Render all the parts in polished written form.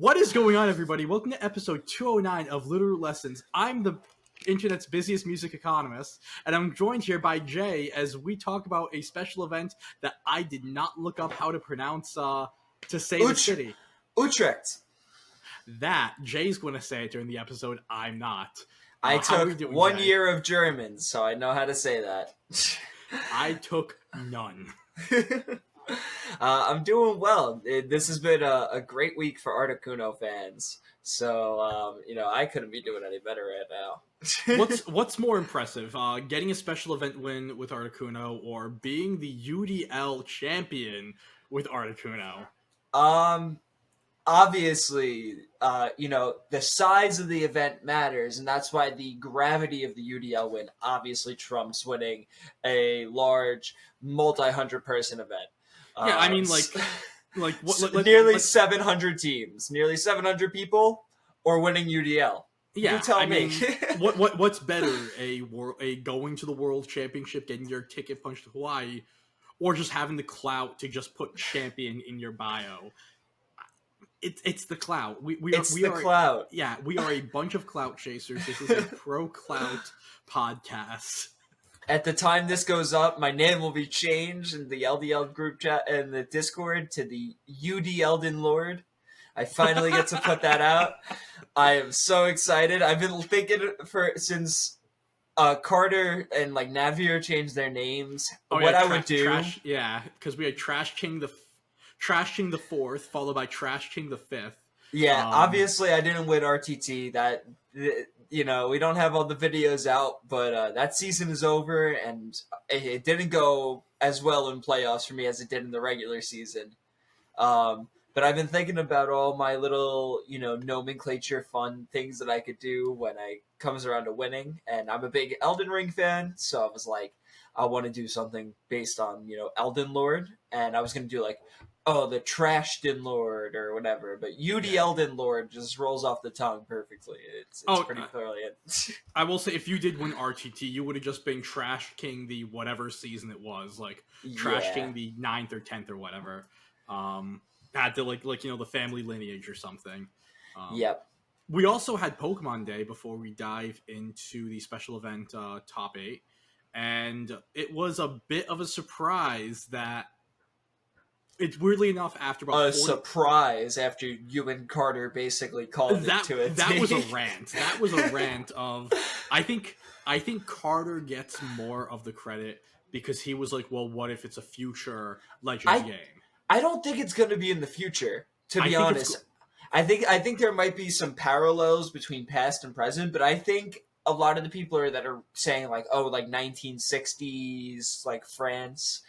What is going on, everybody? Welcome to episode 209 of Littleroot Lessons. I'm the internet's busiest music economist, and I'm joined here by Jay as we talk about a special event that I did not look up how to pronounce to say the city. Utrecht. That, Jay's going to say it during the episode. I'm not. I how are we took doing, 1 Jay? year of German, so I know how to say that. I took none. I'm doing well. This has been a great week for Articuno fans. So, I couldn't be doing any better right now. What's more impressive, getting a special event win with Articuno or being the UDL champion with Articuno? Obviously, the size of the event matters, and that's why the gravity of the UDL win obviously trumps winning a large, multi-100-person event. Yeah, I mean, nearly 700 teams, nearly 700 people, or winning UDL. Yeah, you tell me. What's better, a going to the World Championship, getting your ticket punched to Hawaii, or just having the clout to just put champion in your bio? It's the clout. We are clout. Yeah, we are a bunch of clout chasers. This is a pro clout podcast. At the time this goes up, my name will be changed in the LDL group chat and the Discord to the UD Elden Lord. I finally get to put that out. I am so excited. I've been thinking since Carter and Navier changed their names. I would do. Because we had Trash King the 4th, followed by Trash King the 5th. Yeah, obviously I didn't win RTT. That we don't have all the videos out, but that season is over, and it didn't go as well in playoffs for me as it did in the regular season. But I've been thinking about all my little, nomenclature fun things that I could do when it comes around to winning, and I'm a big Elden Ring fan, so I was like, I want to do something based on, Elden Lord, and I was going to do the Trashden Lord or whatever, but UD Elden Lord just rolls off the tongue perfectly. It's pretty brilliant. I will say, if you did win RTT, you would have just been Trash King the whatever season it was, Trash King the 9th or 10th or whatever. Had to the family lineage or something. Yep. We also had Pokemon Day before we dive into the special event top 8, and it was a bit of a surprise that it's weirdly enough after about surprise after you and Carter basically called it to it. That was a rant. That was a rant of I think Carter gets more of the credit because he was like, well, what if it's a future Legends game? I don't think it's going to be in the future, to be honest. I think there might be some parallels between past and present, but I think a lot of the people that are saying 1960s, France,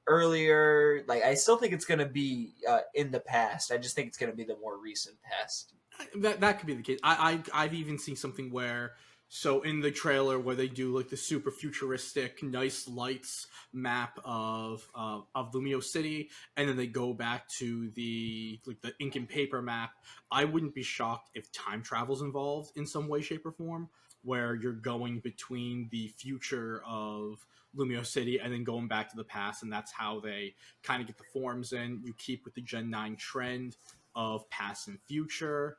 earlier, I still think it's going to be in the past. I just think it's going to be the more recent past. That could be the case. I've even seen something where, so in the trailer where they do the super futuristic, nice lights map of Lumio City, and then they go back to the ink and paper map. I wouldn't be shocked if time travel's involved in some way, shape, or form, where you're going between the future of Lumio City and then going back to the past, and that's how they kind of get the forms in. You keep with the Gen 9 trend of past and future.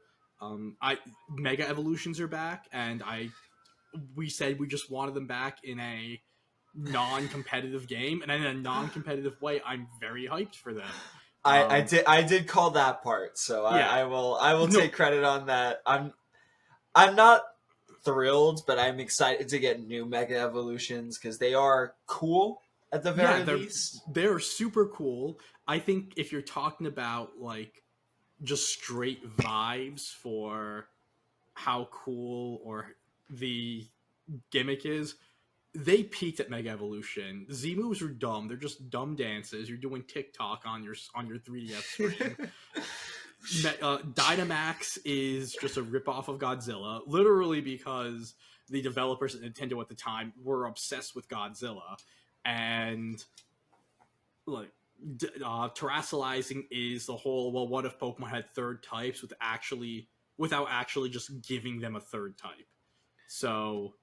Mega Evolutions are back, and we said we just wanted them back in a non-competitive game, and in a non-competitive way, I'm very hyped for them. I did call that part, so yeah. I will take credit on that. I'm not thrilled, but I'm excited to get new Mega Evolutions because they are cool at the very least. They're super cool. I think if you're talking about just straight vibes for how cool or the gimmick is, they peaked at Mega Evolution. Z moves are dumb. They're just dumb dances. You're doing TikTok on your 3DS screen. Dynamax is just a ripoff of Godzilla, literally because the developers at Nintendo at the time were obsessed with Godzilla, and terrestrializing is the whole, well, what if Pokemon had third types without actually just giving them a third type? So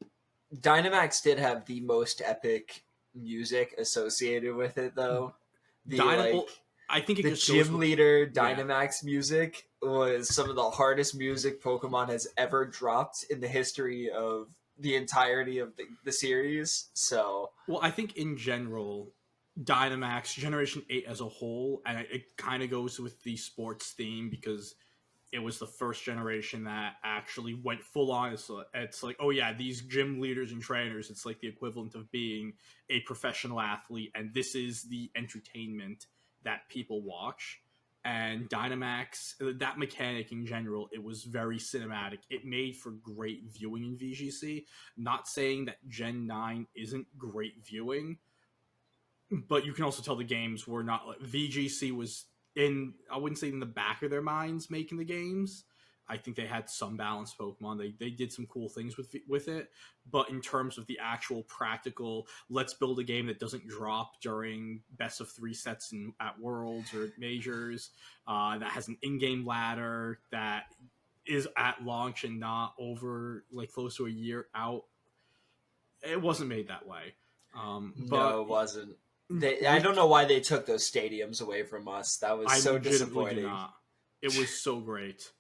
Dynamax did have the most epic music associated with it, though. I think it The just goes gym with, leader yeah. Dynamax music was some of the hardest music Pokemon has ever dropped in the history of the entirety of the series. So, Well, I think in general, Dynamax Generation 8 as a whole, and it kind of goes with the sports theme because it was the first generation that actually went full on. It's like, oh yeah, these gym leaders and trainers, it's like the equivalent of being a professional athlete, and this is the entertainment that people watch. And Dynamax, that mechanic in general, it was very cinematic. It made for great viewing in VGC. Not saying that Gen 9 isn't great viewing, but you can also tell the games were not like VGC was in, I wouldn't say in the back of their minds making the games. I think they had some balanced Pokemon. They did some cool things with it, but in terms of the actual practical, let's build a game that doesn't drop during best of 3 sets at Worlds or Majors, that has an in-game ladder that is at launch and not over like close to a year out. It wasn't made that way. But no, it wasn't. I we don't know why they took those stadiums away from us. That was I so legitimately do disappointing. not. It was so great.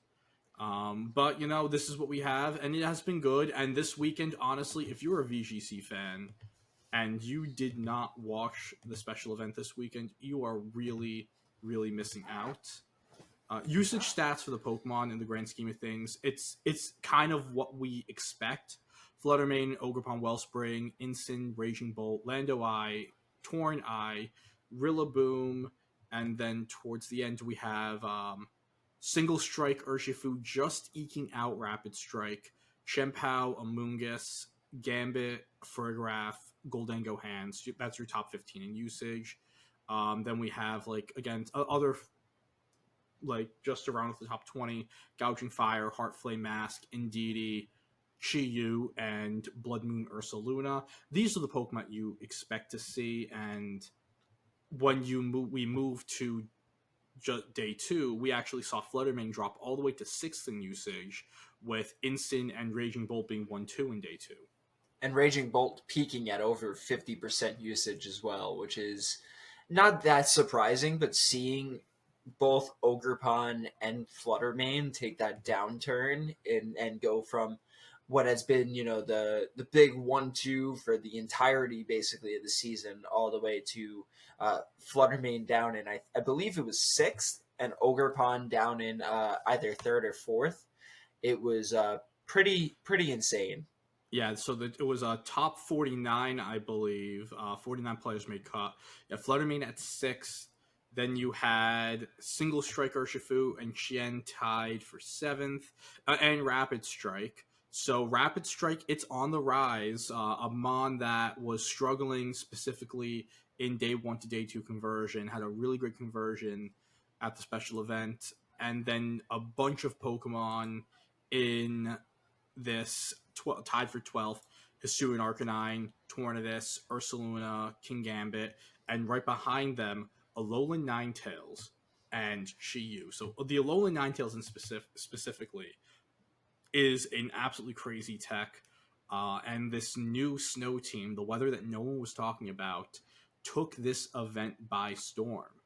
But this is what we have, and it has been good. And this weekend, honestly, if you're a VGC fan and you did not watch the special event this weekend, you are really, really missing out. Usage stats for the Pokemon in the grand scheme of things, it's kind of what we expect. Fluttermane, Ogerpon, Wellspring, Incin, Raging Bolt, Lando Eye, Torn Eye, Rillaboom, and then towards the end we have Single Strike Urshifu just eking out Rapid Strike, Chien-Pao, Amoonguss, Gambit, Farigiraf, Goldengo Hands. That's your top 15 in usage. Then we have like again other like just around with the top 20, Gouging Fire, Heart Flame Mask, Indeedee, Chi-Yu, and Blood Moon Ursaluna. These are the Pokemon you expect to see, and when we move to day 2, we actually saw Fluttermane drop all the way to 6th in usage, with Incin and Raging Bolt being 1-2 in day 2. And Raging Bolt peaking at over 50% usage as well, which is not that surprising, but seeing both Ogerpon and Fluttermane take that downturn and go from what has been, the big 1-2 for the entirety basically of the season, all the way to Fluttermane down in, I believe it was 6th, and Ogerpon down in either 3rd or 4th. It was pretty insane. Yeah, so it was a top 49, I believe. 49 players made cut. Yeah, Fluttermane at 6th. Then you had Single Strike Urshifu and Chien tied for 7th, and Rapid Strike. So Rapid Strike, it's on the rise. A Mon that was struggling specifically in day 1 to day 2 conversion, had a really great conversion at the special event, and then a bunch of Pokemon in this tied for 12th, Hisuian Arcanine, Tornadus, Ursaluna, King Gambit, and right behind them, Alolan Ninetales and Chi-Yu. So the Alolan Ninetales in specifically is an absolutely crazy tech. And this new snow team, the weather that no one was talking about, took this event by storm.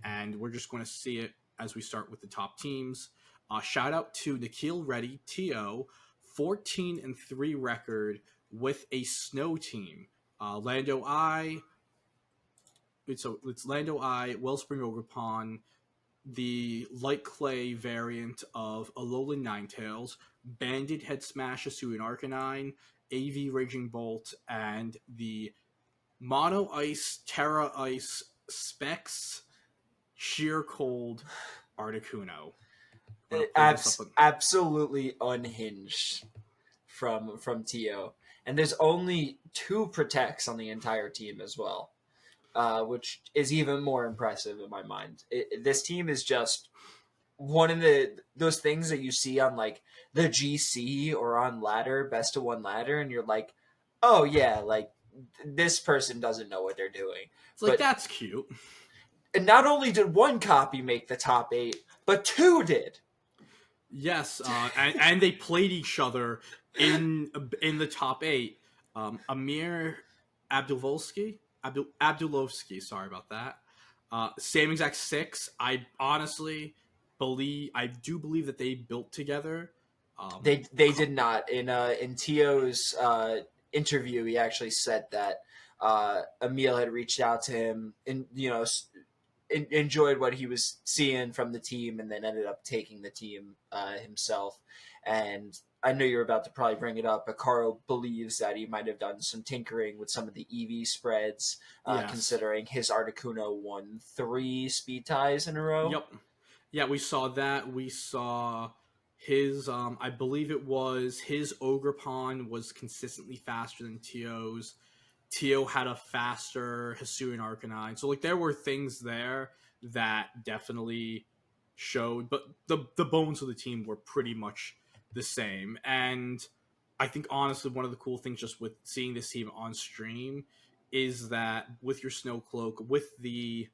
And we're just going to see it as we start with the top teams. Shout out to Nikhil Reddy, TO, 14-3 record with a snow team. Lando Eye, it's Lando Eye, Wellspring Ogerpon, the Light Clay variant of Alolan Ninetales, Banded Head Smash Hisuian Arcanine, AV Raging Bolt, and the Mono Ice, Terra Ice, Specs, Sheer Cold, Articuno. Absolutely unhinged from To, and there's only 2 protects on the entire team as well, which is even more impressive in my mind. This team is just one of those things that you see on like the GC or on ladder, best of 1 ladder, and you're like, oh yeah, like this person doesn't know what they're doing. It's like, that's cute. And not only did 1 copy make the top 8, but 2 did. Yes, and they played each other in the top 8. Amir Abdulovsky, sorry about that. Same exact six. I do believe that they built together. They did not. In Tio's interview, he actually said that Emil had reached out to him and enjoyed what he was seeing from the team, and then ended up taking the team himself. And I know you're about to probably bring it up, but Caro believes that he might have done some tinkering with some of the EV spreads, Yes. considering his Articuno won 3 speed ties in a row. Yep. Yeah, we saw that. We saw his. I believe it was his Ogerpon was consistently faster than Tio's. Tio had a faster Hisuian Arcanine. So like there were things there that definitely showed, but the bones of the team were pretty much the same. And I think honestly one of the cool things just with seeing this team on stream is that with your Snow Cloak, with the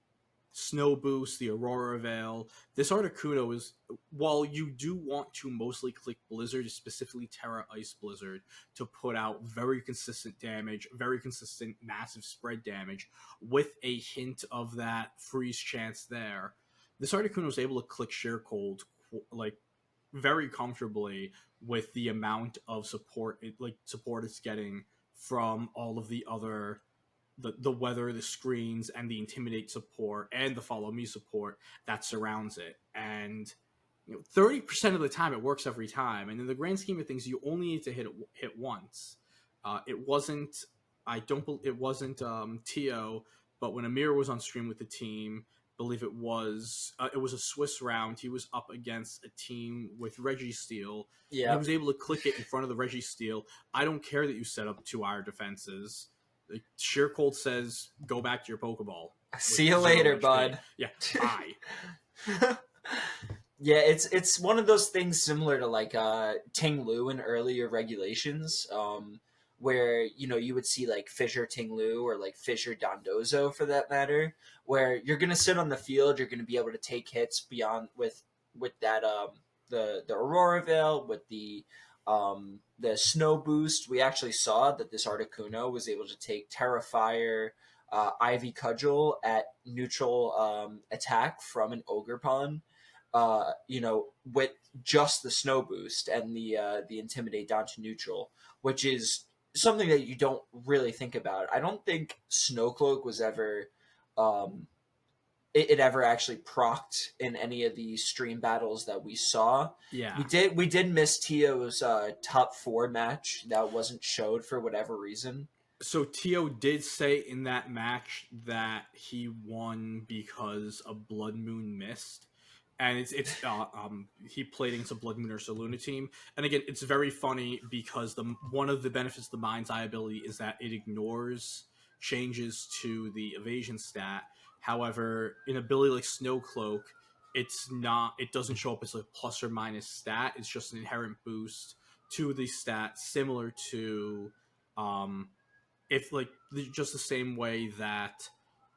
Snow Boost, the Aurora Veil. This Articuno is, while you do want to mostly click Blizzard, specifically Terra Ice Blizzard, to put out very consistent damage, very consistent massive spread damage, with a hint of that freeze chance there, this Articuno is able to click Sheer Cold like very comfortably with the amount of support it's getting from all of the other the weather, the screens, and the intimidate support and the follow me support that surrounds it. And 30% of the time it works every time. And in the grand scheme of things, you only need to hit once. It wasn't. I don't. It wasn't Tio, but when Amir was on stream with the team, believe it was a Swiss round. He was up against a team with Registeel, and he Yeah. was able to click it in front of the Registeel. I don't care that you set up 2 hour defenses. Sheer Cold says, "Go back to your Pokeball." See you later, bud. Yeah, bye. Yeah, it's one of those things similar to like Ting Lu in earlier regulations, where you would see like Fissure Ting Lu or like Fissure Dondozo for that matter, where you're gonna sit on the field, you're gonna be able to take hits beyond with that the Aurora Veil, with the Snow Boost. We actually saw that this Articuno was able to take Terrafire, Ivy Cudgel at neutral attack from an Ogerpon, with just the Snow Boost and the Intimidate down to neutral, which is something that you don't really think about. I don't think Snowcloak was ever it ever actually procced in any of the stream battles that we saw. Yeah. We did miss Tio's top 4 match that wasn't showed for whatever reason. So Tio did say in that match that he won because a Blood Moon missed, and he played against a Blood Moon or Saluna team. And again, it's very funny because one of the benefits of the Mind's Eye ability is that it ignores changes to the evasion stat. However, in ability like Snow Cloak, it doesn't show up as a plus or minus stat. It's just an inherent boost to the stat, similar to if like just the same way that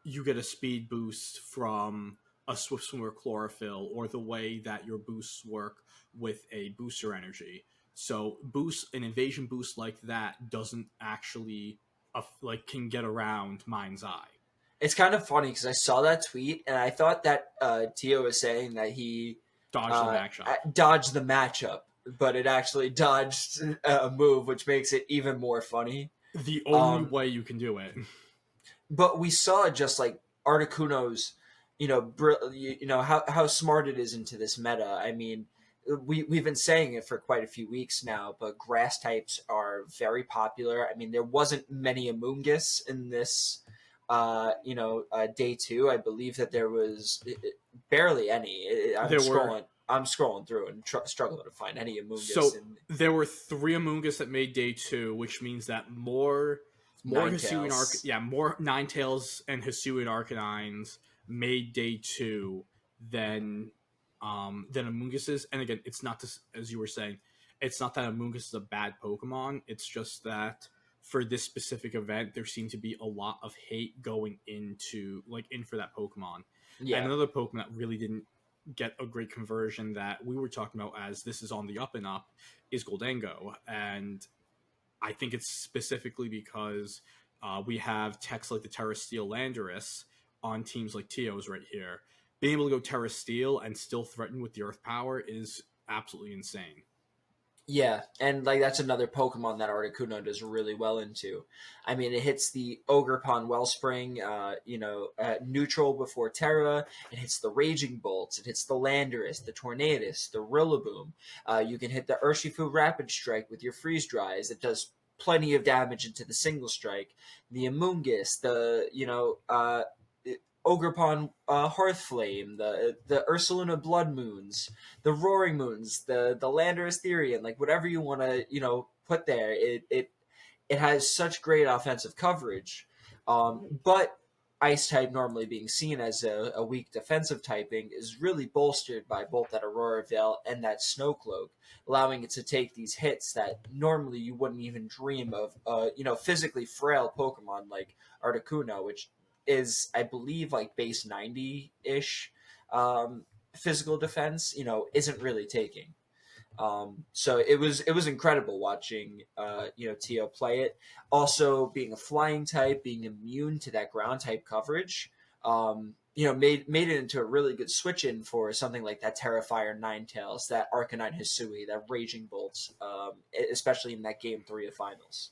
you get a speed boost from a Swift Swimmer Chlorophyll, or the way that your boosts work with a booster energy. So an invasion boost like that doesn't actually can get around Mind's Eye. It's kind of funny because I saw that tweet and I thought that Tio was saying that he dodged the matchup, but it actually dodged a move, which makes it even more funny. The only way you can do it. But we saw just like Articuno's, how smart it is into this meta. I mean, we've been saying it for quite a few weeks now, but grass types are very popular. I mean, there wasn't many Amoonguss in this, day 2. I believe that there was barely any. I'm scrolling through and struggling to find any Amoonguss. So there were 3 Amoonguss that made day 2, which means that more Ninetales and Hisuian Arcanines made day 2 than Amoongus's. And again, it's not this, as you were saying, it's not that Amoonguss is a bad Pokemon. It's just that for this specific event, there seemed to be a lot of hate going in for that Pokemon. Yeah. And another Pokemon that really didn't get a great conversion that we were talking about as this is on the up and up is Goldango. And I think it's specifically because we have techs like the Terra Steel Landorus on teams like Teo's right here, being able to go Terra Steel and still threaten with the Earth Power is absolutely insane. Yeah, and like that's another Pokemon that Articuno does really well into. I mean, it hits the Ogerpon Wellspring, neutral before Terra. It hits the Raging Bolts. It hits the Landorus, the Tornadus, the Rillaboom. You can hit the Urshifu Rapid Strike with your Freeze Dries. It does plenty of damage into the Single Strike. The Amoonguss, Ogerpon Hearthflame, the Ursaluna Blood Moons, the Roaring Moons, the Landorus Therian, like whatever you want to put there. It has such great offensive coverage, but Ice type normally being seen as a weak defensive typing is really bolstered by both that Aurora Veil and that Snow Cloak, allowing it to take these hits that normally you wouldn't even dream of. Physically frail Pokemon like Articuno, which is I believe like base 90 ish physical defense, isn't really taking. So it was incredible watching Tio play it. Also being a flying type, being immune to that ground type coverage, made it into a really good switch in for something like that Terrifier Ninetales, that Arcanine Hisui, that Raging Bolts, especially in that game 3 of finals.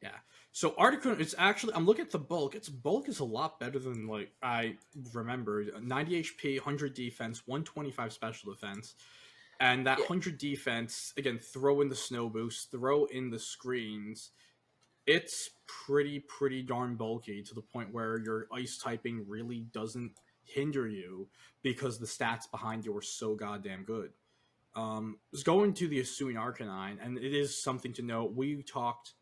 Yeah. So Articuno, it's actually, I'm looking at the bulk. Its bulk is a lot better than like I remember. 90 HP, 100 defense, 125 special defense. And that Yeah. 100 defense, again, throw in the snow boost, throw in the screens. It's pretty darn bulky to the point where your ice typing really doesn't hinder you because the stats behind you are so goddamn good. Let's go into the Hisuian Arcanine, and it is something to note. We talked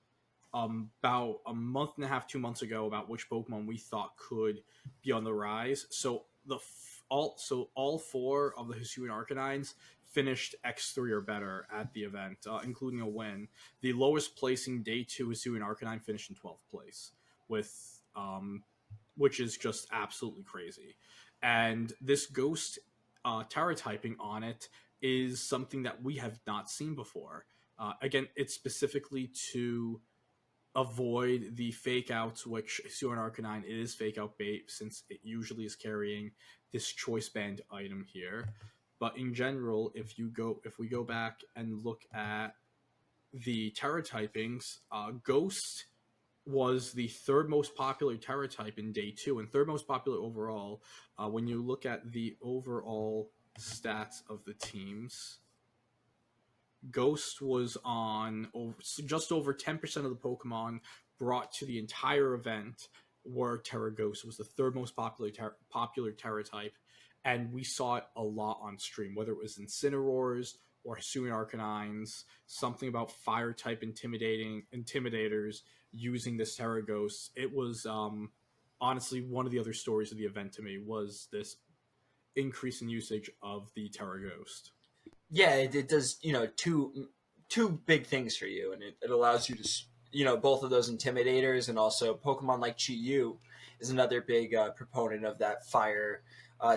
about a month and a half, 2 months ago about which Pokemon we thought could be on the rise. So all four of the Hisuian Arcanines finished X3 or better at the event, including a win. The lowest placing Day 2 Hisuian Arcanine finished in 12th place, with which is just absolutely crazy. And this Ghost Terra typing on it is something that we have not seen before. Again, it's specifically to avoid the fake outs, which Hisuian Arcanine is fake out bait since it usually is carrying this choice band item here. But in general, if we go back and look at the Terra typings, Ghost was the third most popular Terra type in Day 2 and third most popular overall. When you look at the overall stats of the teams, Ghost was on just over 10% of the Pokemon brought to the entire event were Terra Ghost. It was the third most popular Terra type, and we saw it a lot on stream, whether it was Incineroars or Hisuian Arcanines, something about fire type intimidators using this Terra Ghost. It was honestly one of the other stories of the event to me was this increase in usage of the Terra Ghost. Yeah, it does two big things for you, and it allows you to both of those intimidators, and also Pokemon like Chi-Yu is another big proponent of that fire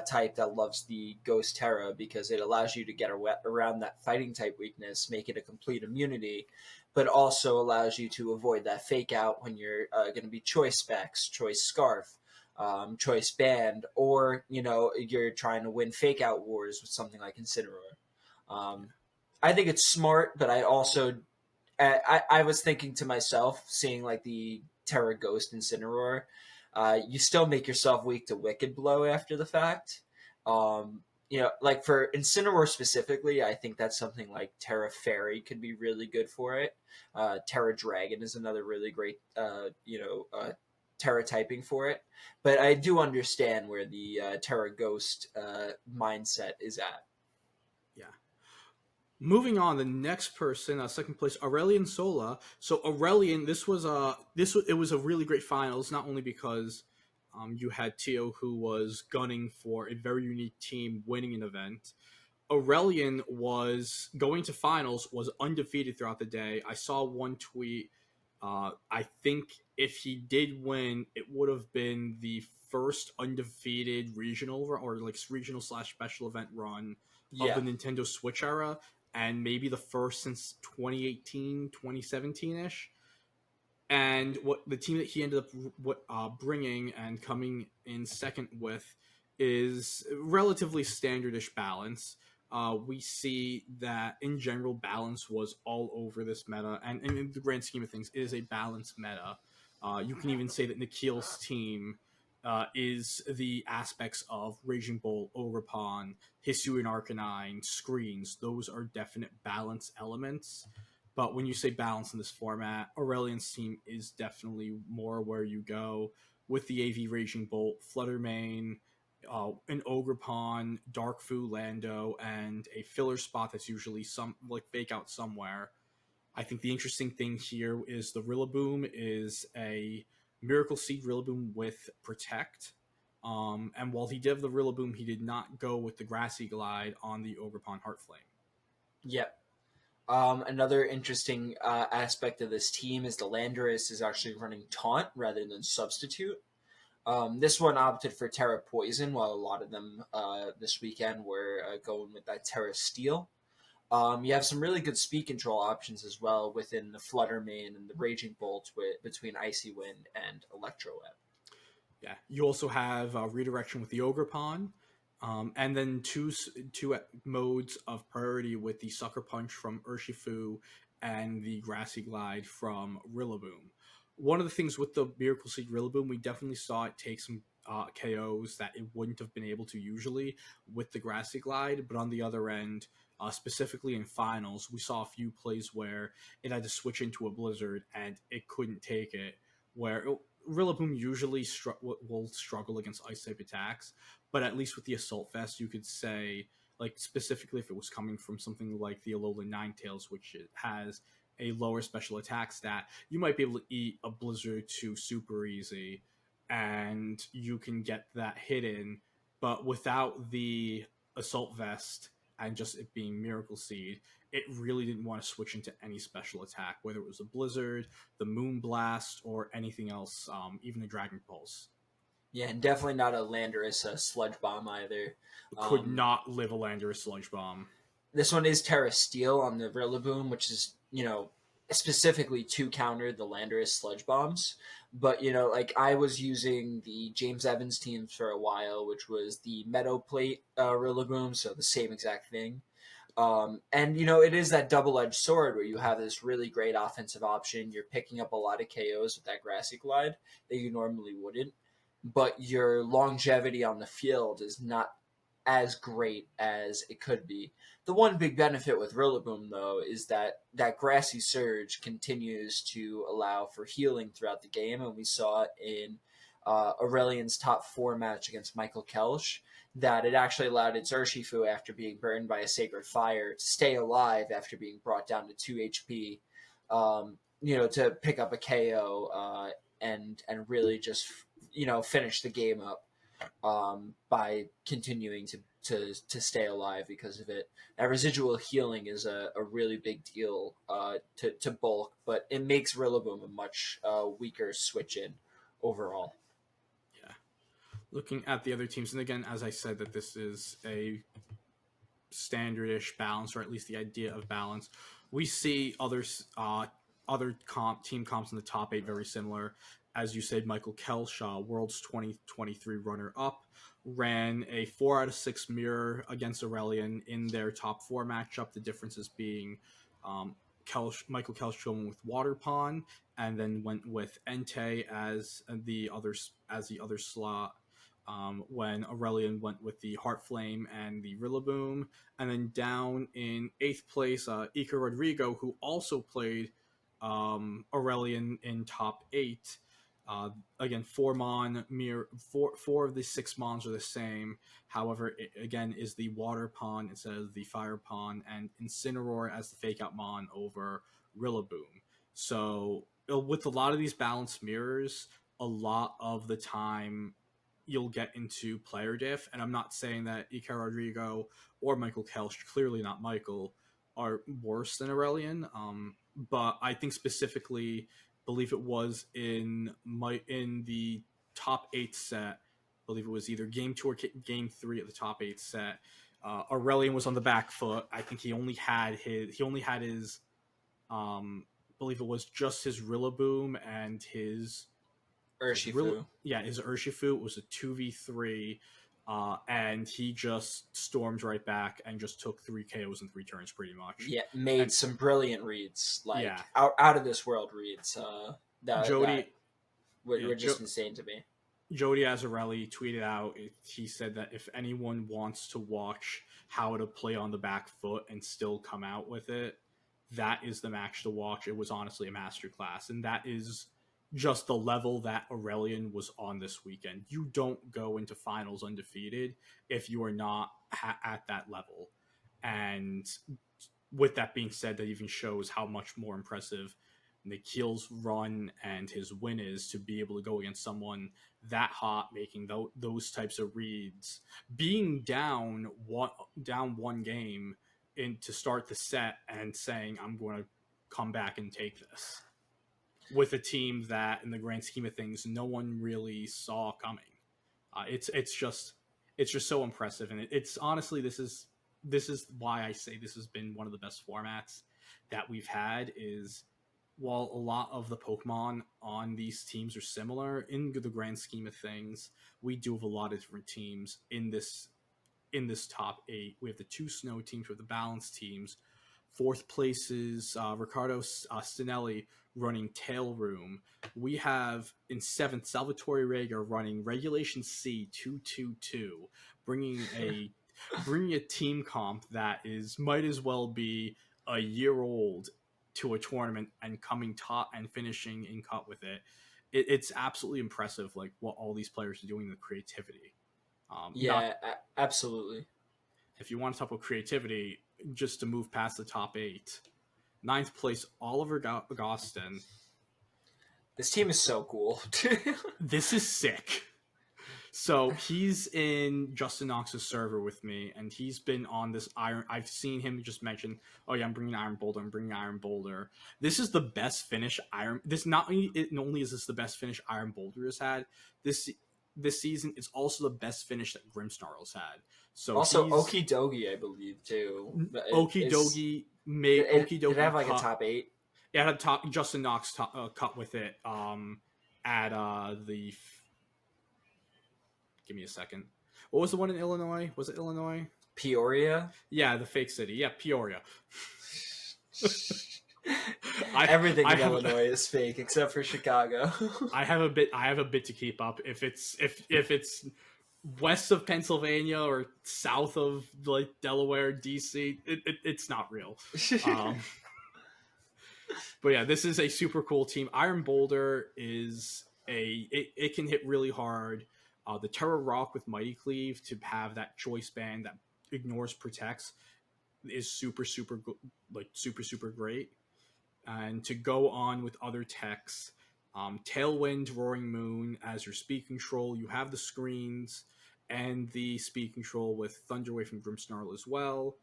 type that loves the Ghost Terra, because it allows you to get around that fighting type weakness, make it a complete immunity, but also allows you to avoid that fake out when you're going to be Choice Specs, Choice Scarf, Choice Band, or you're trying to win fake out wars with something like Incineroar. I think it's smart, but I also I was thinking to myself, seeing like the Terra Ghost Incineroar, you still make yourself weak to Wicked Blow after the fact. Like for Incineroar specifically, I think that's something like Terra Fairy could be really good for it. Terra Dragon is another really great, Terra typing for it. But I do understand where the Terra Ghost mindset is at. Yeah. Moving on, the next person, second place, Aurelian Sola. So Aurelian, it was a really great finals, not only because you had Tio, who was gunning for a very unique team winning an event. Aurelian was going to finals, was undefeated throughout the day. I saw one tweet. I think if he did win, it would have been the first undefeated regional or like regional / special event run of the Nintendo Switch era, and maybe the first since 2018, 2017-ish. And what the team that he ended up bringing and coming in second with is relatively standardish balance. We see that in general, balance was all over this meta, and in the grand scheme of things, it is a balanced meta. You can even say that Nikhil's team is the aspects of Raging Bolt, Ogrepon, Hisuian Arcanine, Screens. Those are definite balance elements. But when you say balance in this format, Aurelian's team is definitely more where you go with the AV Raging Bolt, Fluttermane, an Ogrepon, Darkfu, Lando, and a filler spot that's usually some like fake out somewhere. I think the interesting thing here is the Rillaboom is a Miracle Seed Rillaboom with Protect. And while he did have the Rillaboom, he did not go with the Grassy Glide on the Ogrepon Heartflame. Yep. Another interesting aspect of this team is the Landorus is actually running Taunt rather than Substitute. This one opted for Terra Poison, while a lot of them this weekend were going with that Terra Steel. You have some really good speed control options as well within the Fluttermane and the Raging Bolt between Icy Wind and Electro Web. Yeah, you also have redirection with the Ogrepon, and then two modes of priority with the Sucker Punch from Urshifu and the Grassy Glide from Rillaboom. One of the things with the Miracle Seed Rillaboom, we definitely saw it take some KOs that it wouldn't have been able to usually with the Grassy Glide, but on the other end, specifically in finals, we saw a few plays where it had to switch into a Blizzard and it couldn't take it, where Rillaboom usually will struggle against ice type attacks, but at least with the Assault Vest, you could say, like specifically if it was coming from something like the Alolan Ninetales, which has a lower special attack stat, you might be able to eat a Blizzard 2 super easy, and you can get that hit in, but without the Assault Vest and just it being Miracle Seed, it really didn't want to switch into any special attack, whether it was a Blizzard, the Moon Blast, or anything else, even the Dragon Pulse. Yeah, and definitely not a Landorus Sludge Bomb either. Could not live a Landorus Sludge Bomb. This one is Terra Steel on the Rillaboom, which is, specifically to counter the Landorus Sludge Bombs. But, like I was using the James Evans teams for a while, which was the Meadow Plate Rillaboom, so the same exact thing. And it is that double-edged sword where you have this really great offensive option. You're picking up a lot of KOs with that Grassy Glide that you normally wouldn't, but your longevity on the field is not as great as it could be. The one big benefit with Rillaboom, though, is that Grassy Surge continues to allow for healing throughout the game, and we saw it in Aurelian's top 4 match against Michael Kelsch, that it actually allowed its Urshifu, after being burned by a Sacred Fire, to stay alive after being brought down to 2 HP, to pick up a KO and really just, finish the game up by continuing to stay alive because of it. That residual healing is a really big deal to bulk, but it makes Rillaboom a much weaker switch-in overall. Looking at the other teams, and again, as I said, that this is a standardish balance, or at least the idea of balance. We see other team comps in the top 8 very similar. As you said, Michael Kelshaw, World's 2023 runner-up, ran a 4 out of 6 mirror against Aurelian in their top 4 matchup. The differences being Michael Kelshaw went with Water Pond, and then went with Entei as the other slot. When Aurelian went with the Heartflame and the Rillaboom. And then down in 8th place, Ika Rodrigo, who also played Aurelian in top 8. Again, 4 of the 6 mons are the same. However, it again is the Water Pond instead of the Fire Pond, and Incineroar as the fake out mon over Rillaboom. So with a lot of these balanced mirrors, a lot of the time you'll get into player diff, and I'm not saying that Ika Rodrigo or Michael Kelsch, clearly not Michael, are worse than Aurelian, but I think specifically, believe it was in the top 8 set, I believe it was either game 2 or game 3 of the top 8 set, Aurelian was on the back foot. I think he only had his believe it was just his Rillaboom and his Urshifu. his Urshifu. It was a 2v3, and he just stormed right back and just took 3 KOs in 3 turns, pretty much. Yeah, made and, some brilliant reads, like yeah. out of this world reads. Jody were just insane to me. Jody Azzarelli tweeted out, he said that if anyone wants to watch how to play on the back foot and still come out with it, that is the match to watch. It was honestly a masterclass, and that is just the level that Aurelian was on this weekend. You don't go into finals undefeated if you are not at that level. And with that being said, that even shows how much more impressive Nikhil's run and his win is, to be able to go against someone that hot, making those types of reads, being down one game to start the set and saying, I'm going to come back and take this, with a team that, in the grand scheme of things, no one really saw coming. It's just so impressive, and it's honestly, this is why I say this has been one of the best formats that we've had. Is, while a lot of the Pokemon on these teams are similar, in the grand scheme of things, we do have a lot of different teams in this top 8. We have the 2 snow teams, we have the balanced teams. 4th place is Riccardo Stinelli running Tail Room. We have in 7th Salvatore Rega running Regulation C 222, bringing a team comp that might as well be a year old to a tournament and coming top and finishing in cut with it. It's absolutely impressive, like what all these players are doing, the creativity. Absolutely. If you want to talk about creativity, just to move past the top 8, 9th place Oliver Gostin. This team is so cool. This is sick. So he's in Justin Knox's server with me, and he's been on this Iron. I've seen him just mention, "Oh yeah, I'm bringing Iron Boulder." This is the best finish Iron. This not only is this the best finish Iron Boulder has had this season, it's also the best finish that Grimmsnarl's had. So also Okidogi, I believe, too. Okidogi made Okidogi. Did it have like a top 8? Yeah, it had top. Justin Knox cut with it. At the. Give me a second. What was the one in Illinois? Was it Illinois? Peoria? Yeah, the fake city. Yeah, Peoria. Everything in Illinois is fake except for Chicago. I have a bit to keep up. If it's west of Pennsylvania or south of like Delaware, DC, it's not real. But yeah, this is a super cool team. Iron Boulder is it can hit really hard. The Terra Rock with Mighty Cleave, to have that choice band that ignores protects, is super great. And to go on with other techs, Tailwind, Roaring Moon as your speed control. You have the screens and the speed control with Thunderwave from Grimmsnarl as well.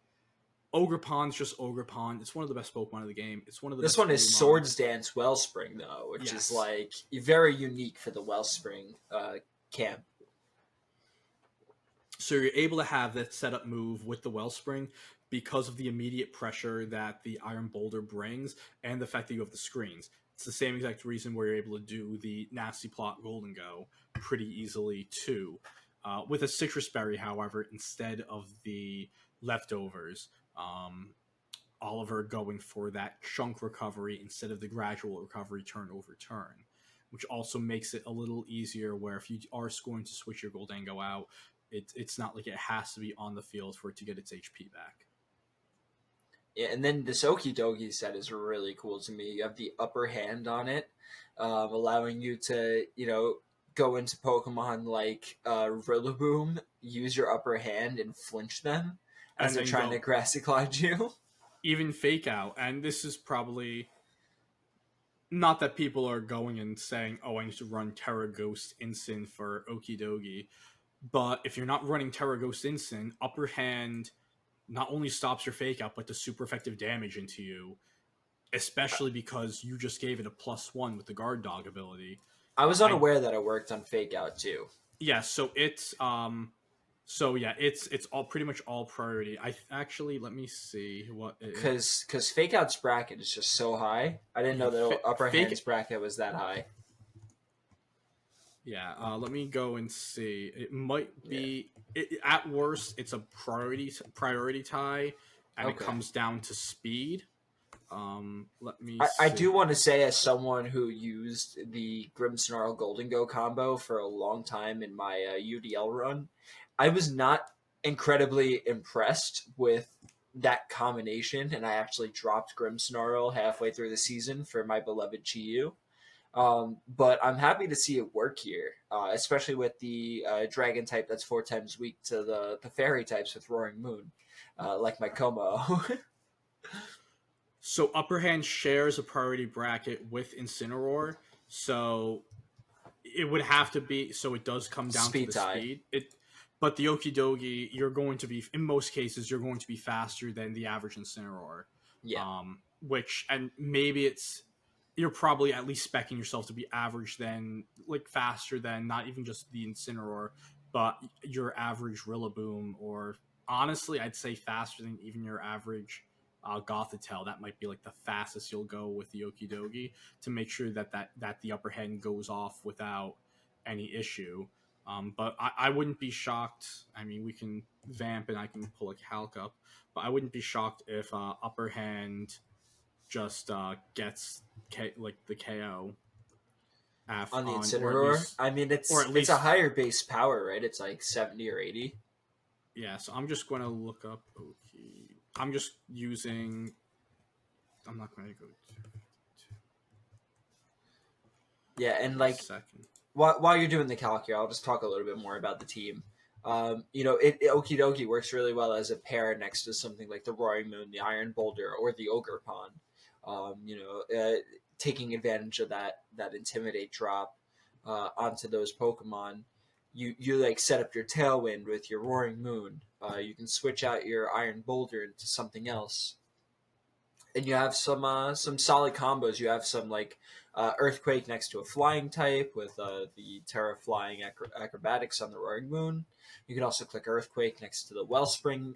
Ogerpon's just Ogerpon. It's one of the best Pokemon of the game. It's one of the This best one is Pokemon. Swords Dance Wellspring, though, which is like very unique for the Wellspring camp. So you're able to have that setup move with the Wellspring because of the immediate pressure that the Iron Boulder brings, and the fact that you have the screens. It's the same exact reason where you're able to do the Nasty Plot Golden Go pretty easily too. With a Citrus Berry, however, instead of the leftovers, Oliver going for that chunk recovery instead of the gradual recovery turn over turn, which also makes it a little easier where if you are going to switch your Goldango out, it's not like it has to be on the field for it to get its HP back. Yeah, and then this Okidogi set is really cool to me. You have the upper hand on it, allowing you to, go into Pokemon like Rillaboom, use your upper hand and flinch them as they're trying to Grassy Climb you. Even Fake Out, and this is probably not that people are going and saying, "Oh, I need to run Terra Ghost Instant for Okidogi." But if you're not running Terra Ghost Instant, upper hand not only stops your Fake Out, but does super effective damage into you, especially because you just gave it a +1 with the Guard Dog ability. I was unaware that it worked on Fake Out too. Yeah, so it's So yeah, it's all pretty much all priority. Actually, let me see what it is. Because Fake Out's bracket is just so high. I didn't Yeah, know that Upper Hand's fake. bracket was that high. Yeah, let me go and see. It might Yeah. be at worst. It's a priority tie, and it Okay. comes down to speed. Let me I do see. want to say, as someone who used the Grimmsnarl Golden Go combo for a long time in my UDL run, I was not incredibly impressed with that combination, and I actually dropped Grimmsnarl halfway through the season for my beloved Chi-Yu. But I'm happy to see it work here, especially with the dragon type that's 4 times weak to the fairy types with Roaring Moon, like my Como. So Upper Hand shares a priority bracket with Incineroar, so it would have to be. So it does come down to Speed the tie. speed. But the Okidogi, you're going to be in most cases, you're going to be faster than the average Incineroar. Yeah. Which and maybe it's you're probably at least specking yourself to be average than like faster than not even just the Incineroar, but your average Rillaboom, or honestly, I'd say faster than even your average Gothitelle. That might be like the fastest you'll go with the Okidogi to make sure that the upper hand goes off without any issue. But I wouldn't be shocked. I mean, we can vamp and I can pull a calc up, but I wouldn't be shocked if upper hand just gets like the KO On the on, Incineroar. I mean, or at it's a least higher base power, right? It's like 70 or 80. yeah. So I'm just going to look up. Okay, I'm just using. I'm not going to go Yeah, and to a like second. while you're doing the calc here, I'll just talk a little bit more about the team. Okidogi works really well as a pair next to something like the Roaring Moon, the Iron Boulder, or the Ogre Pawn. Taking advantage of that Intimidate drop onto those Pokemon. You like set up your Tailwind with your Roaring Moon. You can switch out your Iron Boulder into something else, and you have some solid combos. You have some like Earthquake next to a flying type with the Terra Flying Acrobatics on the Roaring Moon. You can also click Earthquake next to the Wellspring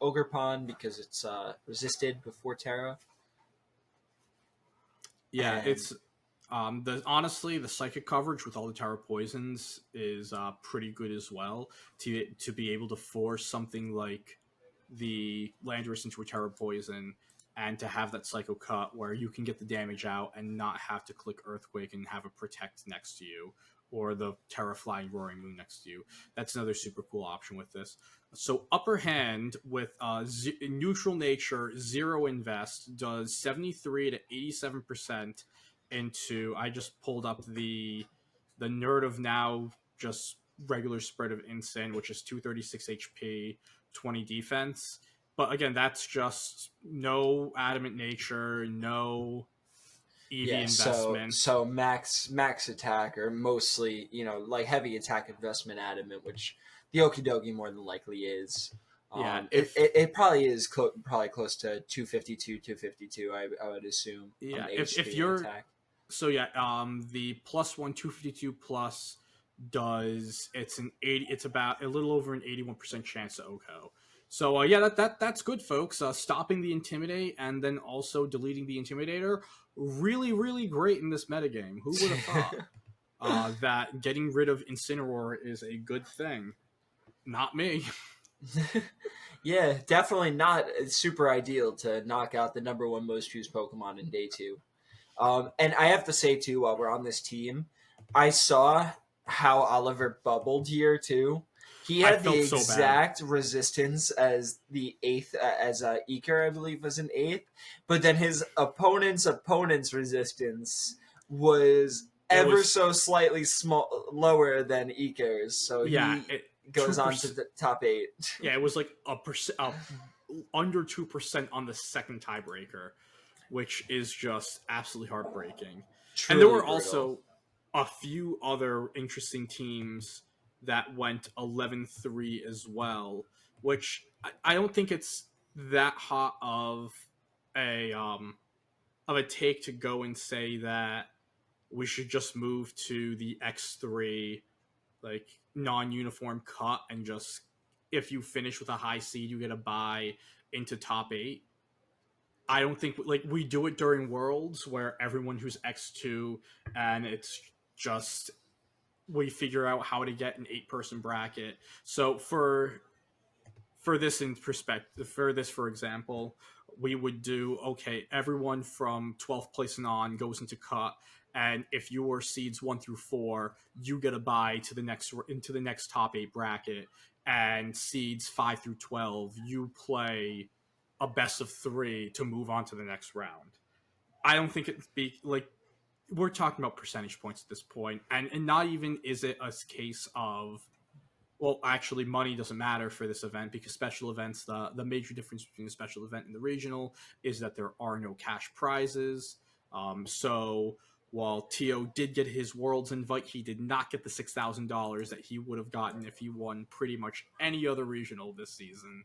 Ogre Pawn because it's resisted before Terra. Yeah, And it's the honestly the psychic coverage with all the Tower Poisons is pretty good as well to be able to force something like the Landorus into a Tower Poison and to have that Psycho Cut where you can get the damage out and not have to click Earthquake and have it protect next to you or the Terra Flying Roaring Moon next to you. That's another super cool option with this. So upper hand with neutral nature, zero invest does 73 to 87% into. I just pulled up the Nerd of Now just regular spread of instant, which is 236 HP, 20 defense. But again, that's just no adamant nature, no EV yeah, so investment. so max attack, or mostly like heavy attack investment adamant, which the Okidogi more than likely is. Yeah, It probably is probably close to 252. I would assume on yeah, the if HP and you're attack. so yeah, the plus one 252 plus does it's about a little over an 81% chance to OHKO. So yeah, that's good, folks. Stopping the Intimidate and then also deleting the Intimidator, really really great in this metagame. Who would have thought that getting rid of Incineroar is a good thing? Not me. Yeah, definitely not super ideal to knock out the number one most used Pokemon in day two. And I have to say too, while we're on this team, I saw how Oliver bubbled here too. He I had the felt so bad. exact resistance as the eighth, as Eker, I believe, was an eighth, but then his opponent's resistance was It ever was so slightly lower than Eker's, so yeah, he two goes on to percent. the top eight. Yeah, it was like a percent, under 2% on the second tiebreaker, which is just absolutely heartbreaking. And there Truly were brutal. also a few other interesting teams that went 11-3 as well, which I don't think it's that hot of a take to go and say that we should just move to the X3 like non-uniform cut, and just if you finish with a high seed, you get a bye into top 8. I don't think like we do it during Worlds where everyone who's X2, and it's just we figure out how to get an 8-person bracket. So for this in perspective, for this for example, we would do okay. Everyone from 12th place and on goes into cut, and if you were seeds 1 through 4, you get a bye to the next top 8 bracket, and seeds 5 through 12, you play a best of 3 to move on to the next round. I don't think it'd be like we're talking about percentage points at this point, and not even is it a case of well, actually, money doesn't matter for this event because special events, the major difference between the special event and the regional is that there are no cash prizes. So while Tio did get his Worlds invite, he did not get the $6,000 that he would have gotten if he won pretty much any other regional this season.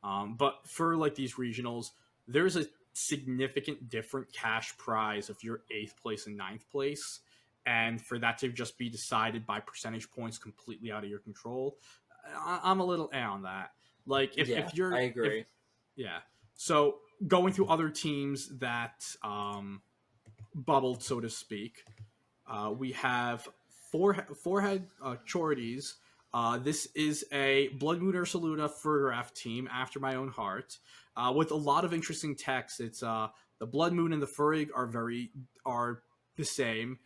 But for like these regionals, there's a significant different cash prize if you're 8th place and 9th place. And for that to just be decided by percentage points completely out of your control, I'm a little on that. Like if you're, I agree. Yeah. So going through other teams that bubbled, so to speak, we have forehead Chorties. This is a Blood Moon Ursaluna Furgraf team after my own heart, with a lot of interesting text. It's the Blood Moon and the Furrig are the same,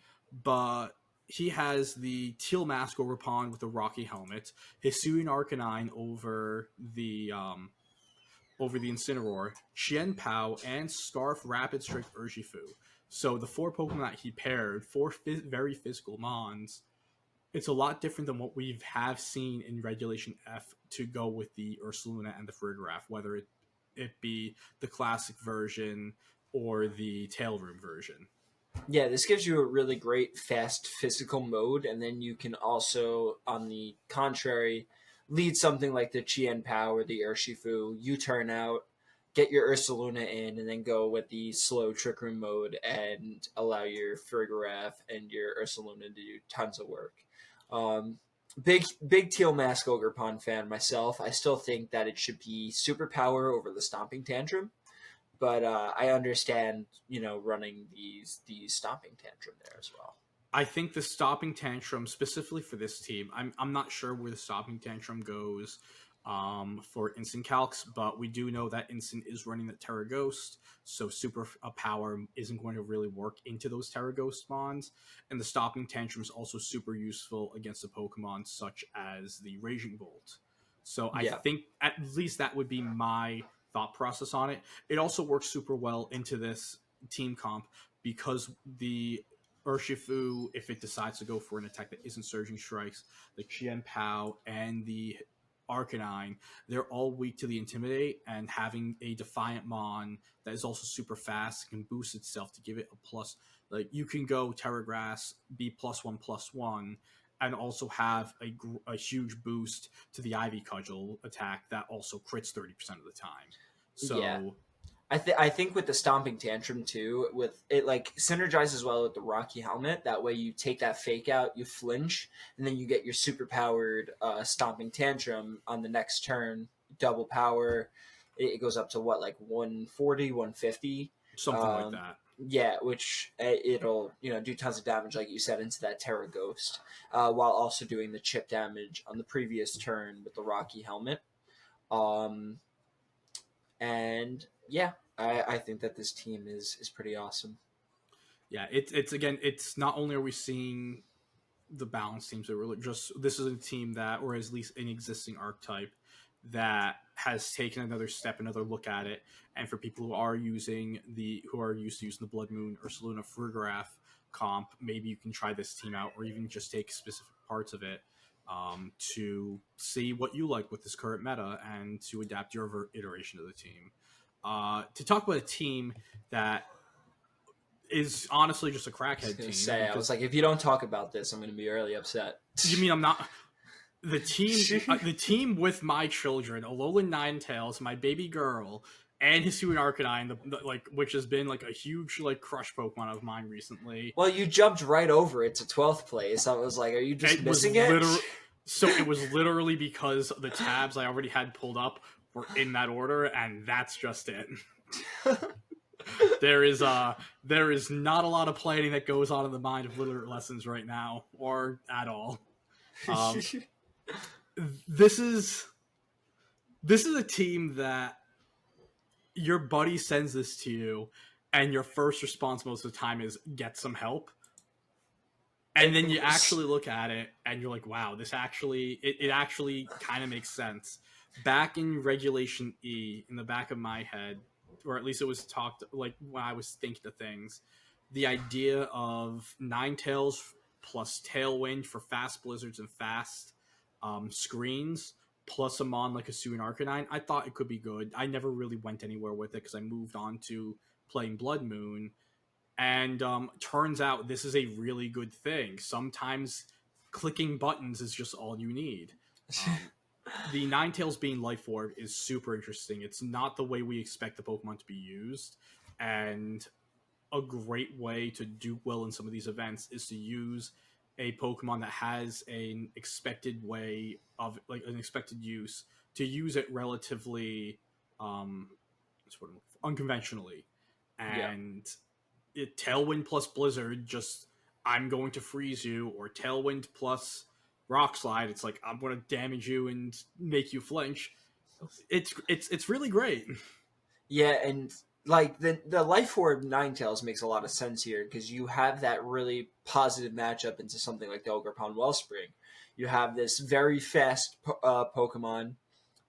but he has the teal mask over Pond with the rocky helmet, Hisuian Arcanine over the Incineroar, Chien Pao, and Scarf Rapid Strike Urshifu. So the 4 Pokemon that he paired, 4 very physical Mons, it's a lot different than what we have seen in Regulation F to go with the Ursaluna and the Farigiraf, whether it be the classic version or the Tail Room version. Yeah, this gives you a really great fast physical mode, and then you can also, on the contrary, lead something like the Chien Pao or the Urshifu, U-turn out, get your Ursaluna in, and then go with the slow Trick Room mode and allow your Farigiraf and your Ursaluna to do tons of work. Big Teal Mask Ogre Pond fan myself. I still think that it should be Superpower over the Stomping Tantrum. But I understand, running these Stomping Tantrum there as well. I think the Stomping Tantrum, specifically for this team, I'm not sure where the Stomping Tantrum goes for Instant Calcs, but we do know that Instant is running the Terra Ghost, so Super Power isn't going to really work into those Terra Ghost Mons, and the Stomping Tantrum is also super useful against a Pokemon such as the Raging Bolt. So I think at least that would be my thought process on it. It also works super well into this team comp because the Urshifu, if it decides to go for an attack that isn't Surging Strikes, the Chien Pao and the Arcanine, they're all weak to the Intimidate, and having a Defiant Mon that is also super fast can boost itself to give it a plus. Like you can go Terra Grass, be +1/+1, and also have a huge boost to the Ivy Cudgel attack that also crits 30% of the time. So yeah. I think with the Stomping Tantrum too, with it like synergizes well with the Rocky Helmet. That way you take that fake out, you flinch, and then you get your super powered Stomping Tantrum on the next turn, double power. It goes up to what, like 140, 150? Something like that. Yeah, which it'll do tons of damage, like you said, into that Terra Ghost, while also doing the chip damage on the previous turn with the Rocky Helmet. And yeah, I think that this team is pretty awesome. Yeah, it's not only are we seeing the balanced teams, but this is a team that, or at least an existing archetype that has taken another look at it. And for people who are used to using the Blood Moon Ursaluna Farigiraf comp, maybe you can try this team out, or even just take specific parts of it to see what you like with this current meta and to adapt your iteration of the team. To talk about a team that is honestly just a crackhead team. I was like, if you don't talk about this, I'm going to be really upset. You mean I'm not? The team with my children, Alolan Ninetales, my baby girl, and Hisuian Arcanine, which has been like a huge crush Pokemon of mine recently. Well, you jumped right over it to 12th place. I was like, are you just missing it? So it was literally because the tabs I already had pulled up were in that order, and that's just it. There is not a lot of planning that goes on in the mind of Littleroot lessons right now, or at all. Um, this is a team that your buddy sends this to you, and your first response most of the time is get some help. And then you actually look at it and you're like, wow, this actually, it actually kind of makes sense. Back in Regulation E, in the back of my head, or at least it was talked, like when I was thinking of things, the idea of Ninetales plus Tailwind for fast blizzards and fast screens, plus a mon like a Suin Arcanine, I thought it could be good. I never really went anywhere with it because I moved on to playing Blood Moon. And turns out this is a really good thing. Sometimes clicking buttons is just all you need. The Ninetales being Life Orb is super interesting. It's not the way we expect the Pokemon to be used. And a great way to do well in some of these events is to use a Pokemon that has an expected way of, like, an expected use, to use it relatively sort of unconventionally. And Tailwind plus Blizzard, just I'm going to freeze you, or Tailwind plus Rock Slide, it's like I'm going to damage you and make you flinch. It's really great. Yeah, and like the Life Orb Ninetales makes a lot of sense here because you have that really positive matchup into something like the Ogerpon Wellspring. You have this very fast Pokemon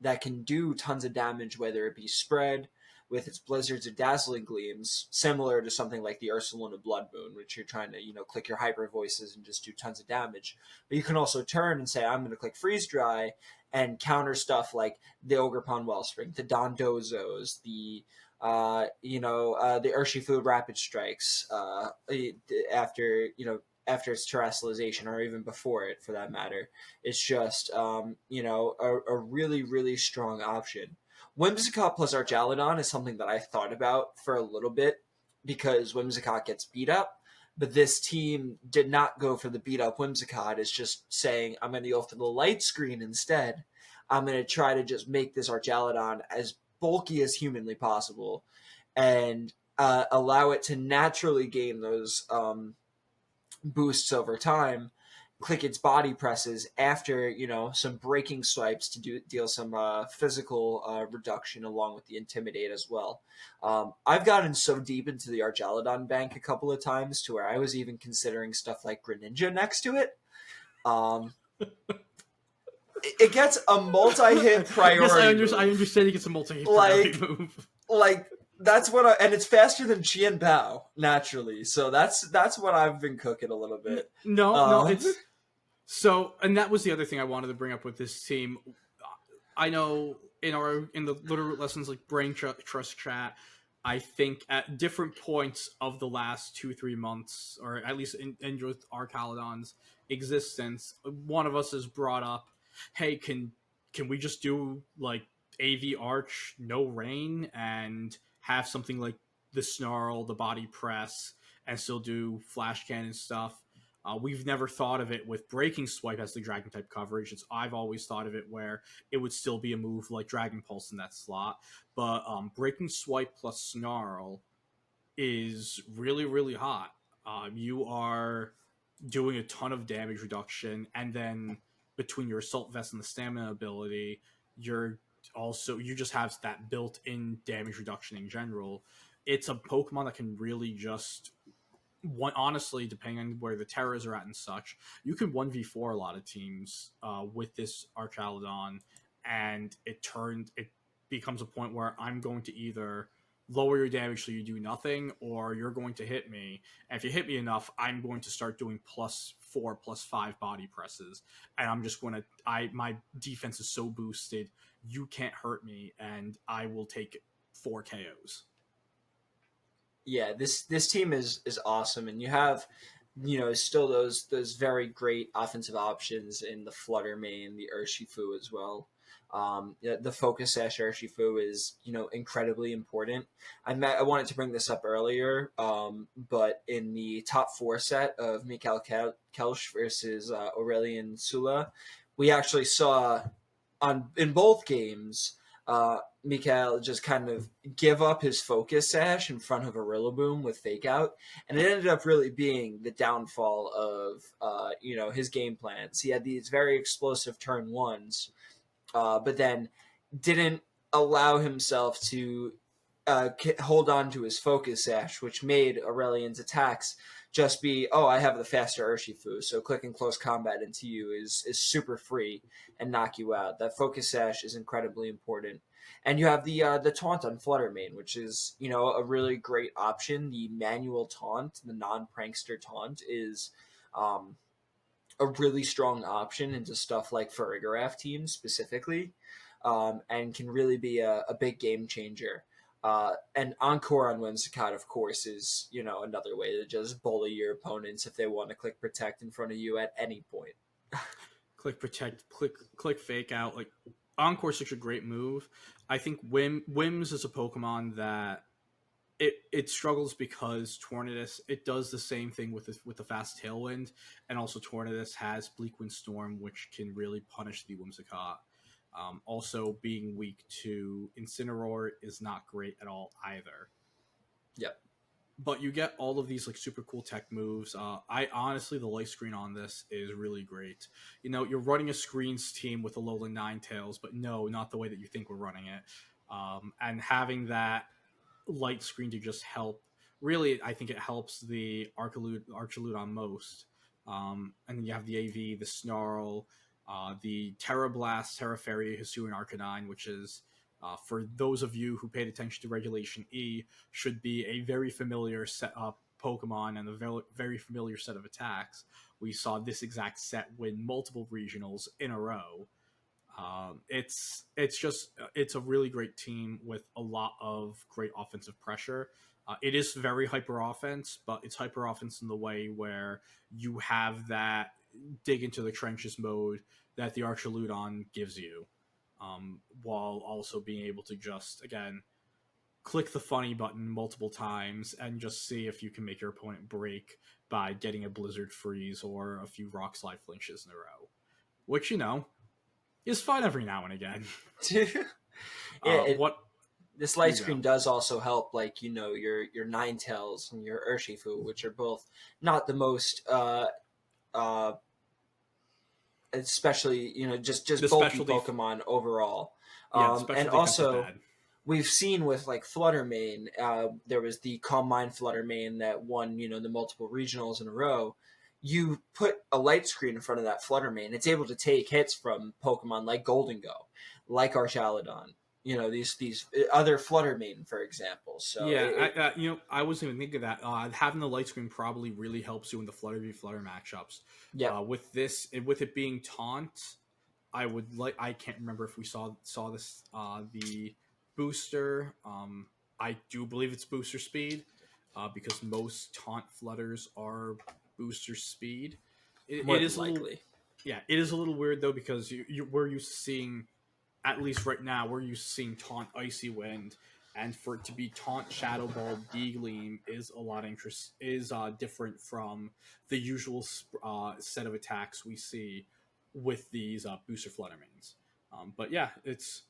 that can do tons of damage, whether it be spread with its blizzards or dazzling gleams, similar to something like the Ursaluna Blood Moon, which you're trying to, click your hyper voices and just do tons of damage. But you can also turn and say, I'm going to click Freeze Dry and counter stuff like the Ogerpon Wellspring, the Dondozos, the Urshifu Rapid Strikes after its terrestrialization, or even before it for that matter. It's just a really, really strong option. Whimsicott plus Archaludon is something that I thought about for a little bit because Whimsicott gets beat up, but this team did not go for the beat up Whimsicott. It's just saying, I'm going to go for the light screen instead. I'm going to try to just make this Archaludon as bulky as humanly possible and allow it to naturally gain those boosts over time, click its body presses after some breaking swipes to deal some physical reduction along with the intimidate as well. I've gotten so deep into the Archaludon bank a couple of times to where I was even considering stuff like Greninja next to it. It gets a multi-hit priority. Yes, I understand it gets a multi-hit priority move. That's what and it's faster than Qian Bao naturally. So that's what I've been cooking a little bit. No, it's so, and that was the other thing I wanted to bring up with this team. I know in the Littleroot lessons, like Brain Trust Chat, I think at different points of the last 2-3 months, or at least in Archaludon's existence, one of us has brought up, hey, can we just do like AV Arch, no rain, and have something like the Snarl, the Body Press, and still do Flash Cannon stuff? We've never thought of it with Breaking Swipe as the Dragon type coverage. I've always thought of it where it would still be a move like Dragon Pulse in that slot. But Breaking Swipe plus Snarl is really, really hot. You are doing a ton of damage reduction, and then between your Assault Vest and the Stamina ability, you just have that built-in damage reduction in general. It's a Pokemon that can really just honestly, depending on where the terrors are at and such, you can 1v4 a lot of teams with this Archaludon, and it becomes a point where I'm going to either lower your damage so you do nothing, or you're going to hit me, and if you hit me enough, I'm going to start doing +4, +5 body presses, and I'm just going to my defense is so boosted, you can't hurt me, and I will take 4 KOs. Yeah, this team is awesome, and you have still those very great offensive options in the Flutter Mane, the Urshifu as well. The Focus Sash Urshifu is incredibly important. I wanted to bring this up earlier, but in the top 4 set of Mikhail Kelch versus Aurelian Sula, we actually saw in both games, Mikael just kind of give up his focus sash in front of a Rillaboom with fake out, and it ended up really being the downfall of his game plans. He had these very explosive turn ones, but then didn't allow himself to hold on to his focus sash, which made Aurelian's attacks just be, oh, I have the faster Urshifu, so clicking close combat into you is super free and knock you out. That focus sash is incredibly important. And you have the taunt on Fluttermane, which is, a really great option. The manual taunt, the non-prankster taunt, is a really strong option into stuff like Farigiraf teams specifically, and can really be a big game changer. And Encore on Whimsicott, of course, is another way to just bully your opponents if they want to click Protect in front of you at any point. Click Protect, click Fake Out. Like Encore is such a great move. I think Whims is a Pokemon that it struggles because Tornadus, it does the same thing with the fast Tailwind, and also Tornadus has Bleak Wind Storm, which can really punish the Whimsicott. Also, being weak to Incineroar is not great at all either. Yep. But you get all of these like super cool tech moves. I honestly, the light screen on this is really great. You're running a screens team with a Alolan Ninetales, but no, not the way that you think we're running it. And having that light screen to just help, really, I think it helps the Archilute on most. And then you have the AV, the Snarl, the Terra Blast, Terra Fairy, Hisuian Arcanine, which is, for those of you who paid attention to Regulation E, should be a very familiar set of Pokemon and a very familiar set of attacks. We saw this exact set win multiple regionals in a row. It's a really great team with a lot of great offensive pressure. It is very hyper offense, but it's hyper offense in the way where you have that dig into the trenches mode that the Archaludon gives you, while also being able to just, again, click the funny button multiple times and just see if you can make your opponent break by getting a Blizzard Freeze or a few Rock Slide flinches in a row. Which, is fun every now and again. This light screen does also help, like, your Ninetales and your Urshifu, which are both not the most especially just bulky Pokemon overall. And also we've seen with like Fluttermane, there was the Calm Mind Fluttermane that won the multiple regionals in a row. You put a light screen in front of that Fluttermane, it's able to take hits from Pokemon like Golden Go, like Archaludon, these other Fluttermane, for example. So yeah, I wasn't even thinking of that. Having the light screen probably really helps you in the Flutter v Flutter matchups. Yeah. With it being taunt, I can't remember if we saw this the booster. I do believe it's booster speed, because most taunt flutters are booster speed. It is likely. It is a little weird though, because we're used to seeing, at least right now, we're used to seeing taunt Icy Wind, and for it to be taunt Shadow Ball D-Gleam is different from the usual set of attacks we see with these booster Fluttermanes. But yeah, it's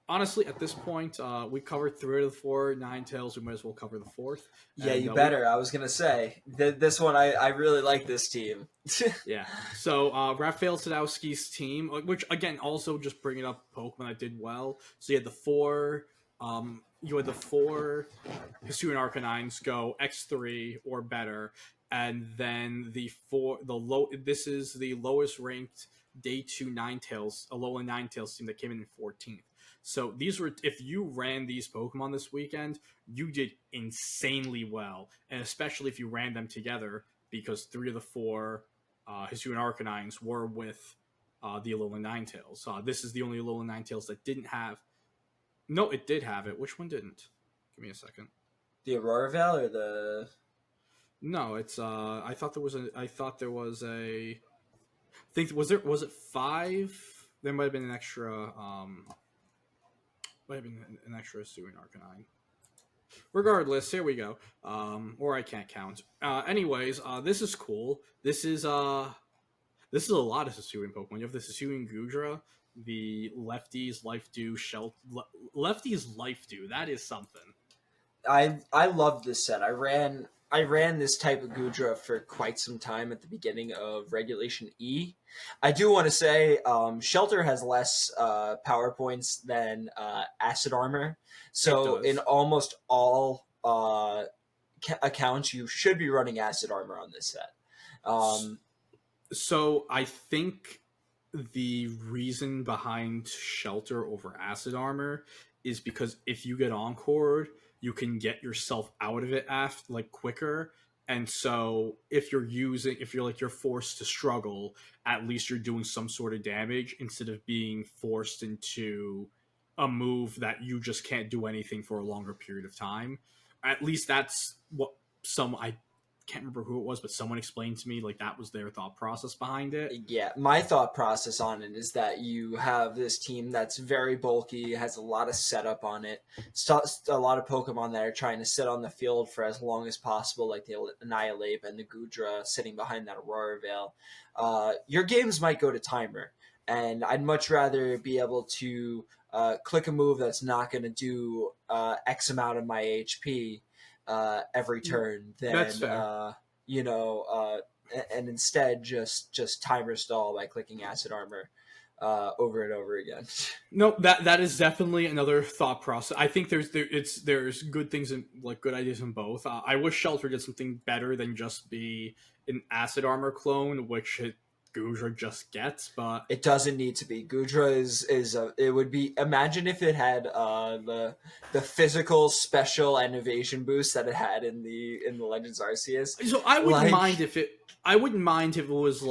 honestly, at this point, we covered 3 of the 4 Ninetales. We might as well cover the 4th. Yeah, you better. I was going to say, this one, I really like this team. Yeah. So, Raphael Sadowski's team, which, again, also just bringing up Pokemon that did well. So, you had the 4 Hisuian Arcanines go X3 or better. And then this is the lowest ranked Day 2 Ninetales, Alolan Ninetales team that came in 14th. So these were, if you ran these Pokemon this weekend, you did insanely well, and especially if you ran them together, because 3 of the 4 Hisuian Arcanines were with the Alolan Ninetales. This is the only Alolan Ninetales that didn't have. No, it did have it. Which one didn't? Give me a second. The Aurora Veil or the? No, it's. I thought there was a. Was it 5? There might have been an extra. Might have been an extra Hisuian Arcanine. Regardless, here we go. Or I can't count. Anyways, this is cool. This is This is a lot of Hisuian Pokemon. You have the Hisuian Gudra, the Lefties Life Dew, Lefties Life Dew. That is something. I love this set. I ran this type of Gudra for quite some time at the beginning of Regulation E. I do want to say Shelter has less power points than Acid Armor, so in almost all accounts, you should be running Acid Armor on this set. So I think the reason behind Shelter over Acid Armor is because if you get Encored, you can get yourself out of it quicker. And so if you're forced to struggle, at least you're doing some sort of damage instead of being forced into a move that you just can't do anything for a longer period of time. At least that's what I can't remember who it was, but someone explained to me that was their thought process behind it. Yeah, my thought process on it is that you have this team that's very bulky, has a lot of setup on it, a lot of Pokemon that are trying to sit on the field for as long as possible, like the Annihilate and the Gudra sitting behind that Aurora Veil. Your games might go to timer, and I'd much rather be able to click a move that's not going to do X amount of my HP every turn than and instead just timer stall by clicking Acid Armor over and over again. No, that is definitely another thought process. I think there's good things and good ideas in both. I wish Shelter did something better than just be an Acid Armor clone, which Gudra just gets, but it doesn't need to be. Gudra it would be, imagine if it had the physical, special, and evasion boost that it had in the Legends Arceus. So I wouldn't mind if it was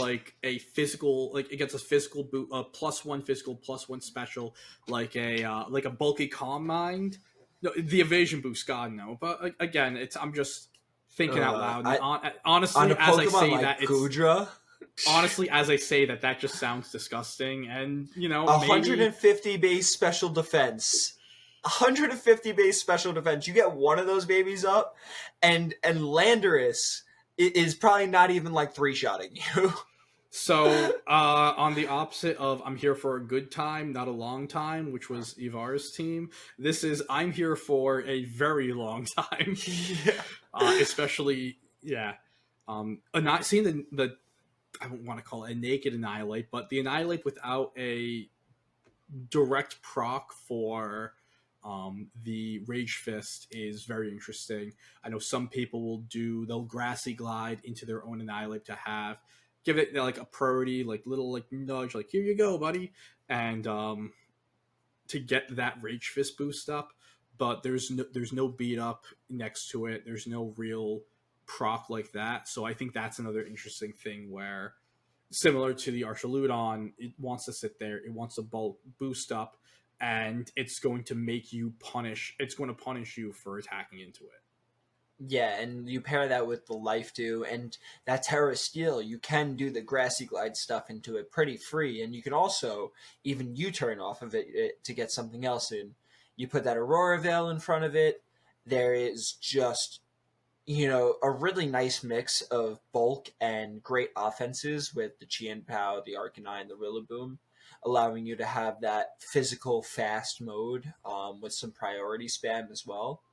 a physical, it gets a physical boot, +1 physical, +1 special, like a bulky Calm Mind. No, the evasion boost, God no. But again, I'm just thinking out loud. Honestly, on a as I say like that, Gudra. Honestly, as I say that just sounds disgusting, and 150 base special defense. 150 base special defense. You get one of those babies up, and Landorus is probably not even 3-shotting you. So, on the opposite of I'm here for a good time, not a long time, which was Ivar's team, this is I'm here for a very long time. Yeah. Especially, yeah. Not seeing the I don't want to call it a naked Annihilate, but the Annihilate without a direct proc for the Rage Fist is very interesting. I know some people they'll Grassy Glide into their own Annihilate to give it a priority, little nudge, here you go, buddy, and to get that Rage Fist boost up. But there's no beat up next to it. There's no real proc like that. So I think that's another interesting thing where, similar to the Archaludon, it wants to sit there, it wants to boost up, and it's going to punish you for attacking into it. Yeah, and you pair that with the Life Dew and that Terra Steel, you can do the Grassy Glide stuff into it pretty free, and you can also even U-turn off of it to get something else in. You put that Aurora Veil in front of it, there is just a really nice mix of bulk and great offenses with the Chien-Pao, the Arcanine, the Rillaboom, allowing you to have that physical fast mode with some priority spam as well.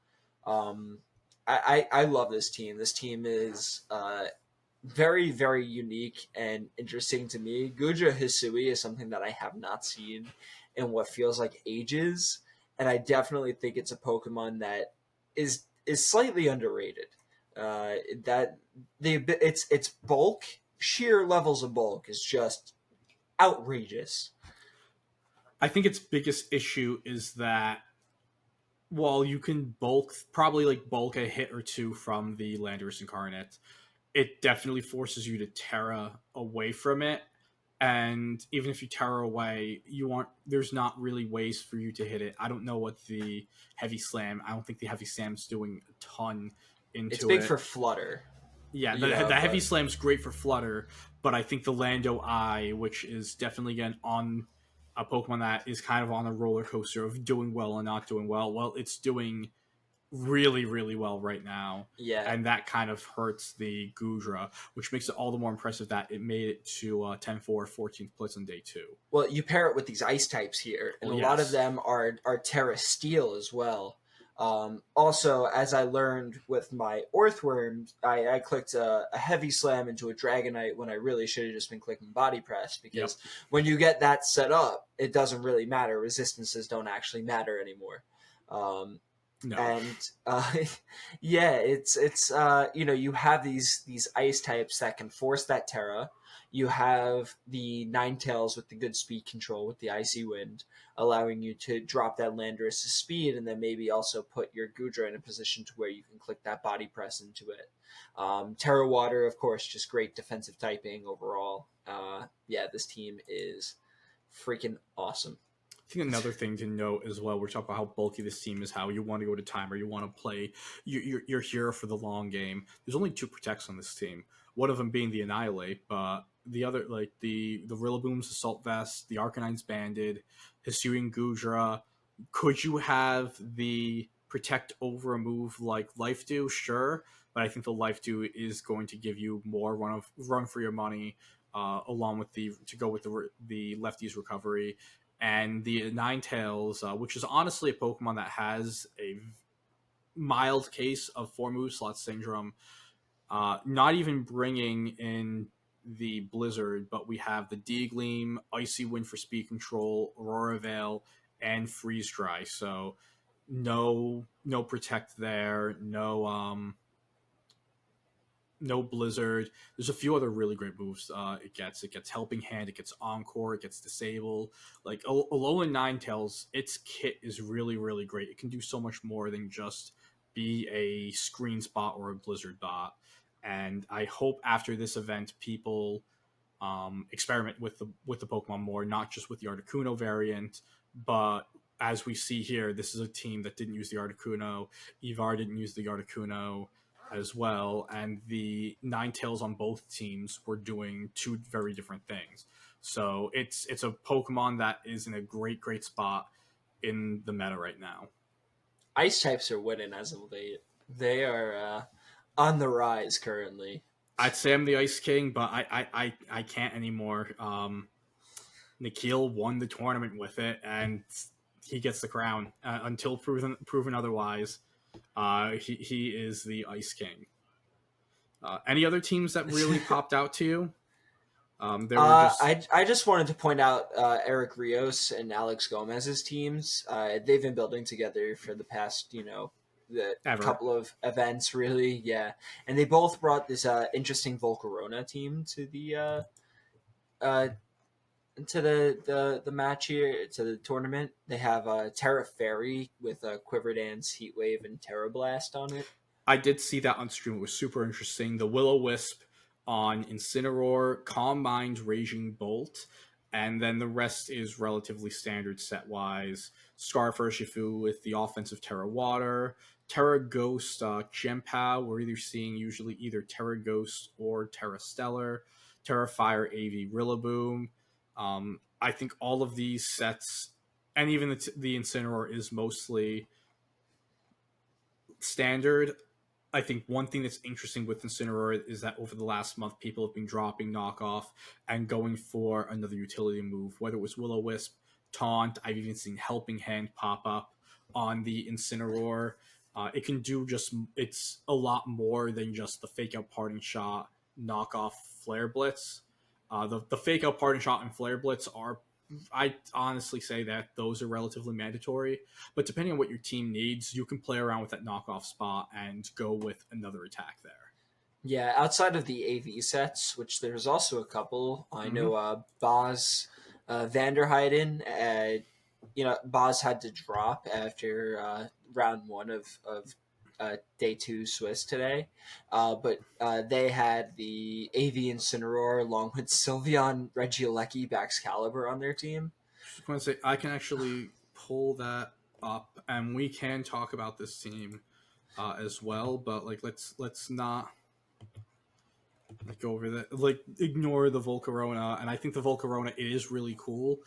I love this team. This team is very, very unique and interesting to me. Gudra Hisui is something that I have not seen in what feels like ages, and I definitely think it's a Pokemon that is slightly underrated. Its bulk, sheer levels of bulk is just outrageous. I think its biggest issue is that while you can bulk a hit or two from the Landorus Incarnate, it definitely forces you to Terra away from it. And even if you Terra away, there's not really ways for you to hit it. I don't know what the Heavy Slam. I don't think the Heavy Slam's doing a ton into it. It's big for Flutter. Yeah, the Heavy Slam's great for Flutter, but I think the Lando Eye, which is definitely again on a Pokemon that is kind of on a roller coaster of doing well and not doing well. Well, it's doing really, really well right now. Yeah. And that kind of hurts the Gudra, which makes it all the more impressive that it made it to 10-4, 14th place on day 2. Well, you pair it with these ice types here, and Well, a lot of yes. them are Terra Steel as well. Also, as I learned with my Orthworm, I clicked a heavy slam into a Dragonite when I really should have just been clicking body press, Yep. because when you get that set up, it doesn't really matter. Resistances don't actually matter anymore. Um, No. and yeah, it's you have these ice types that can force that Terra. You have the Ninetales with the good speed control with the icy wind, allowing you to drop that Landorus' speed, and then maybe also put your Gudra in a position to where you can click that body press into it. Terra Water, of course, just great defensive typing overall. Yeah, this team is freaking awesome. I think another thing to note as well, we're talking about how bulky this team is, how you want to go to timer, you want to play your hero for the long game. There's only 2 protects on this team. One of them being the Annihilate, but the other, like the Rillaboom's Assault Vest, the Arcanine's Banded, Hisuian Gudra. Could you have the protect over a move like Life Dew? Sure, but I think the Life Dew is going to give you more run for your money, along with to go with the lefty's recovery. And the Ninetales, which is honestly a Pokemon that has a mild case of 4-move slot syndrome, not even bringing in the Blizzard, but we have the D-Gleam, Icy Wind for speed control, Aurora Veil, and Freeze Dry. So no Protect there, no Blizzard. There's a few other really great moves. It gets Helping Hand, it gets Encore, it gets Disable. Like Alolan Ninetales, its kit is really, really great. It can do so much more than just be a screen spot or a Blizzard bot. And I hope after this event, people experiment with the Pokemon more, not just with the Articuno variant, but as we see here, this is a team that didn't use the Articuno. Ivar didn't use the Articuno as well, and the Ninetales on both teams were doing 2 very different things. So it's a Pokemon that is in a great spot in the meta right now. Ice types are winning as of late. They are on the rise currently. I'd say I'm the Ice King, but I can't anymore. Nikhil won the tournament with it, and he gets the crown until proven otherwise. He is the Ice King. Any other teams that really popped out to you? There were just I just wanted to point out Eric Rios and Alex Gomez's teams. They've been building together for the past, the Ever. couple of events, really. Yeah, and they both brought this interesting Volcarona team to the match here, to the tournament. They have Terra Fairy with Quiver Dance, Heat Wave, and Terra Blast on it. I did see that on stream. It was super interesting. The Will-O-Wisp on Incineroar, Calm Mind, Raging Bolt, and then the rest is relatively standard set-wise. Scarf Urshifu with the offensive Terra Water, Terra Ghost, Chien-Pao. We're either seeing usually either Terra Ghost or Terra Stellar, Terra Fire, AV, Rillaboom. I think all of these sets, and even the Incineroar is mostly standard. I think one thing that's interesting with Incineroar is that over the last month, people have been dropping knockoff and going for another utility move, whether it was Will-O-Wisp, Taunt. I've even seen Helping Hand pop up on the Incineroar. It can do it's a lot more than just the Fake Out Parting Shot, knockoff Flare Blitz. The Fake Out Parting Shot and Flare Blitz are, I honestly say that those are relatively mandatory, but depending on what your team needs, you can play around with that knockoff spot and go with another attack there. Yeah, outside of the AV sets, which there's also a couple. I know Boz Vanderheiden, Boz had to drop after round 1 of day 2 Swiss today. But they had the AV Incineroar along with Sylveon, Regieleki, Baxcalibur on their team. Just want to say, I can actually pull that up, and we can talk about this team as well. But let's not go over that. Ignore the Volcarona, and I think the Volcarona is really cool.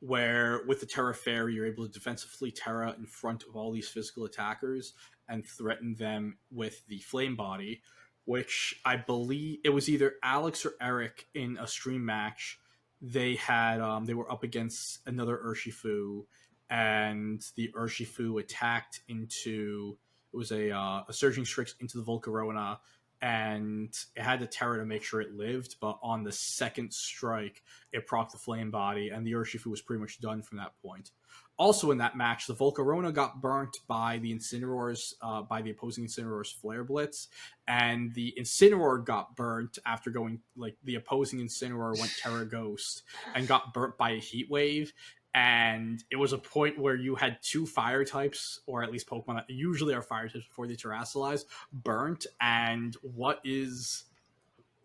Where with the Terra Fairy, you're able to defensively Terra in front of all these physical attackers, and threatened them with the flame body, which I believe it was either Alex or Eric in a stream match. They were up against another Urshifu, and the Urshifu attacked into it was a surging strix into the Volcarona, and it had the Terra to make sure it lived, but on the second strike it procced the flame body, and the Urshifu was pretty much done from that point. Also in that match, the Volcarona got burnt by the Incineroar's by the opposing Incineroar's Flare Blitz, and the Incineroar got burnt after going like the opposing Incineroar went Terra Ghost and got burnt by a Heat Wave. And it was a point where you had two fire types, or at least Pokemon that usually are fire types before they terrestrialize, burnt. And what is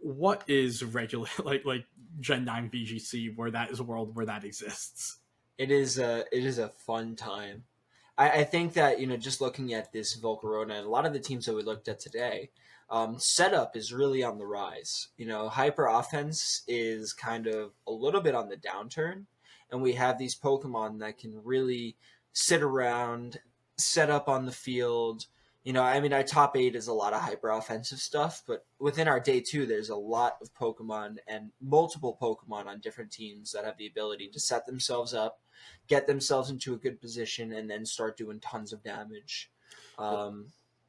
regular like Gen 9 VGC, where that is a world where that exists? It is a fun time. I think that, just looking at this Volcarona and a lot of the teams that we looked at today, setup is really on the rise. Hyper offense is kind of a little bit on the downturn, and we have these Pokemon that can really sit around, set up on the field. Our top 8 is a lot of hyper offensive stuff, but within our day 2, there's a lot of Pokemon and multiple Pokemon on different teams that have the ability to set themselves up, get themselves into a good position, and then start doing tons of damage. Well,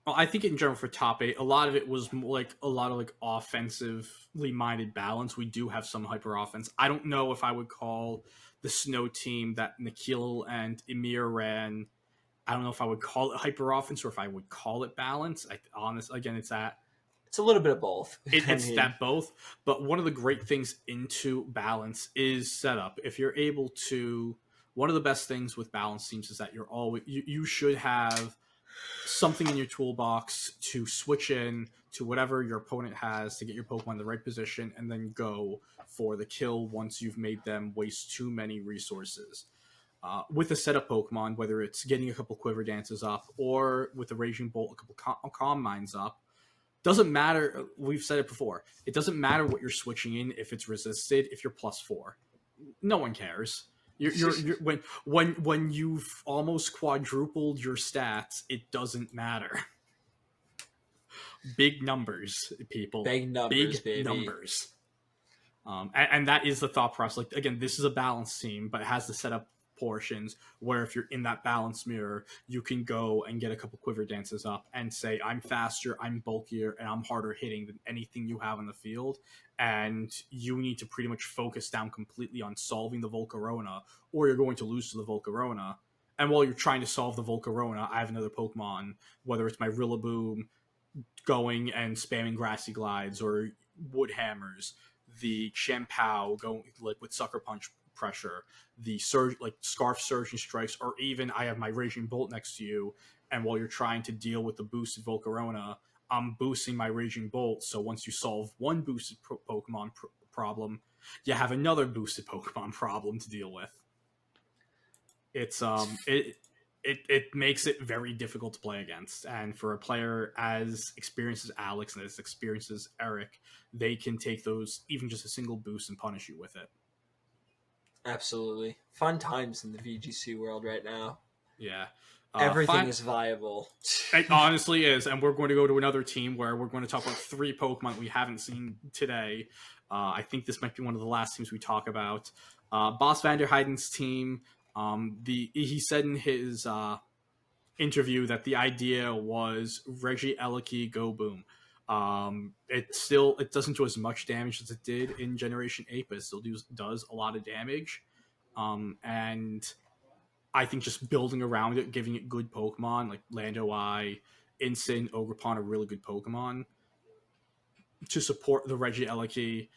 I think in general for top 8, a lot of it was like a lot of like offensively minded balance. We do have some hyper offense. I don't know if I would call the Snow team that Nikhil and Emir ran, I don't know if I would call it hyper offense or if I would call it balance. Again, it's that. It's a little bit of both. It's that both. But one of the great things into balance is setup. If you're able to, one of the best things with balance teams is that you should have something in your toolbox to switch in to whatever your opponent has to get your Pokemon in the right position and then go for the kill once you've made them waste too many resources. With a setup Pokemon, whether it's getting a couple Quiver Dances up or with a Raging Bolt, a couple Calm Minds up, doesn't matter. We've said it before. It doesn't matter what you're switching in if it's resisted, if you're +4. No one cares. You're when you've almost quadrupled your stats, it doesn't matter. Big numbers, people. Big numbers, baby. Numbers. And that is the thought process. Like, again, this is a balance team, but it has the setup portions where if you're in that balance mirror, you can go and get a couple Quiver Dances up and say, I'm faster, I'm bulkier, and I'm harder hitting than anything you have on the field. And you need to pretty much focus down completely on solving the Volcarona, or you're going to lose to the Volcarona. And while you're trying to solve the Volcarona, I have another Pokemon, whether it's my Rillaboom going and spamming Grassy Glides or Wood Hammers, the Chien-Pao going like with Sucker Punch pressure, the surge like Scarf Surging Strikes, or even I have my Raging Bolt next to you, and while you're trying to deal with the boosted Volcarona, I'm boosting my Raging Bolt, so once you solve one boosted Pokemon problem, you have another boosted Pokemon problem to deal with. It's it makes it very difficult to play against, and for a player as experienced as Alex and as experienced as Eric, they can take those even just a single boost and punish you with it. Absolutely. Fun times in the VGC world right now. Yeah. Everything is viable. It honestly is. And we're going to go to another team where we're going to talk about 3 Pokemon we haven't seen today. I think this might be one of the last teams we talk about. Boss Vanderheiden's team. He said in his interview that the idea was Reggie Eliki Go Boom. It doesn't do as much damage as it did in Generation 8, but it still does a lot of damage. And I think just building around it, giving it good Pokemon like Landoi, Incin, Ogerpon are really good Pokemon to support the Reggie Eliki,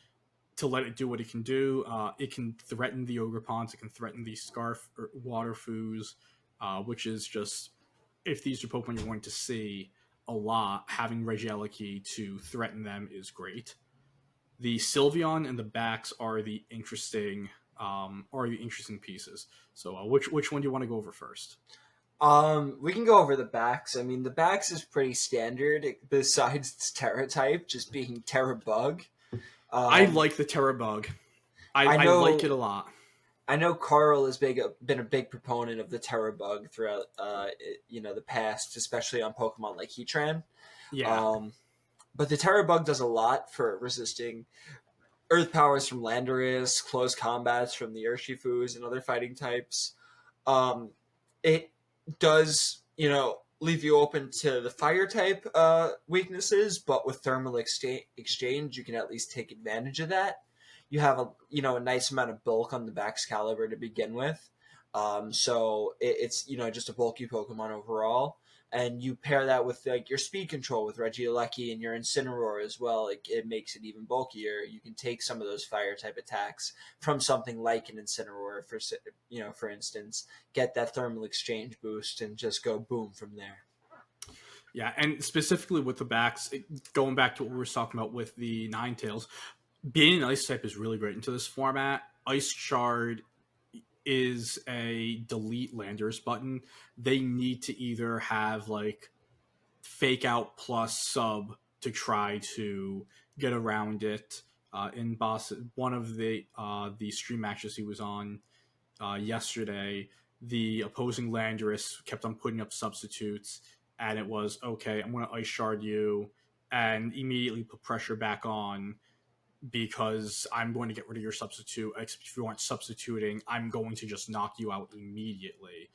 to let it do what it can do. It can threaten the Ogerpons, it can threaten the Scarf or Waterfoos, which is just, if these are Pokemon you're going to see a lot, having Regieleki to threaten them is great. The Sylveon and the Bax are the interesting pieces. So which one do you want to go over first? We can go over the Bax. I mean, the Bax is pretty standard, besides its Terra type, just being Terra Bug. I like the Terra Bug. I like it a lot. I know Carl has been a big proponent of the Terra bug throughout, the past, especially on Pokemon like Heatran. Yeah. Um, but the Terra bug does a lot for resisting Earth powers from Landorus, close combats from the Urshifus and other fighting types. Um, it does, leave you open to the fire type weaknesses, but with thermal exchange, you can at least take advantage of that. You have a nice amount of bulk on the Baxcalibur to begin with, so it's just a bulky Pokemon overall. And you pair that with like your speed control with Regieleki and your Incineroar as well, like it makes it even bulkier. You can take some of those fire type attacks from something like an Incineroar, for instance, get that thermal exchange boost and just go boom from there. Yeah, and specifically with the backs, going back to what we were talking about with the Ninetales, being an ice type is really great into this format. Ice Shard is a delete landers button. They need to either have like fake out plus sub to try to get around it. In boss, one of the stream matches he was on yesterday, the opposing Landorus kept on putting up substitutes, and it was okay. I'm going to ice shard you, and immediately put pressure back on because I'm going to get rid of your substitute. Except if you aren't substituting, I'm going to just knock you out immediately.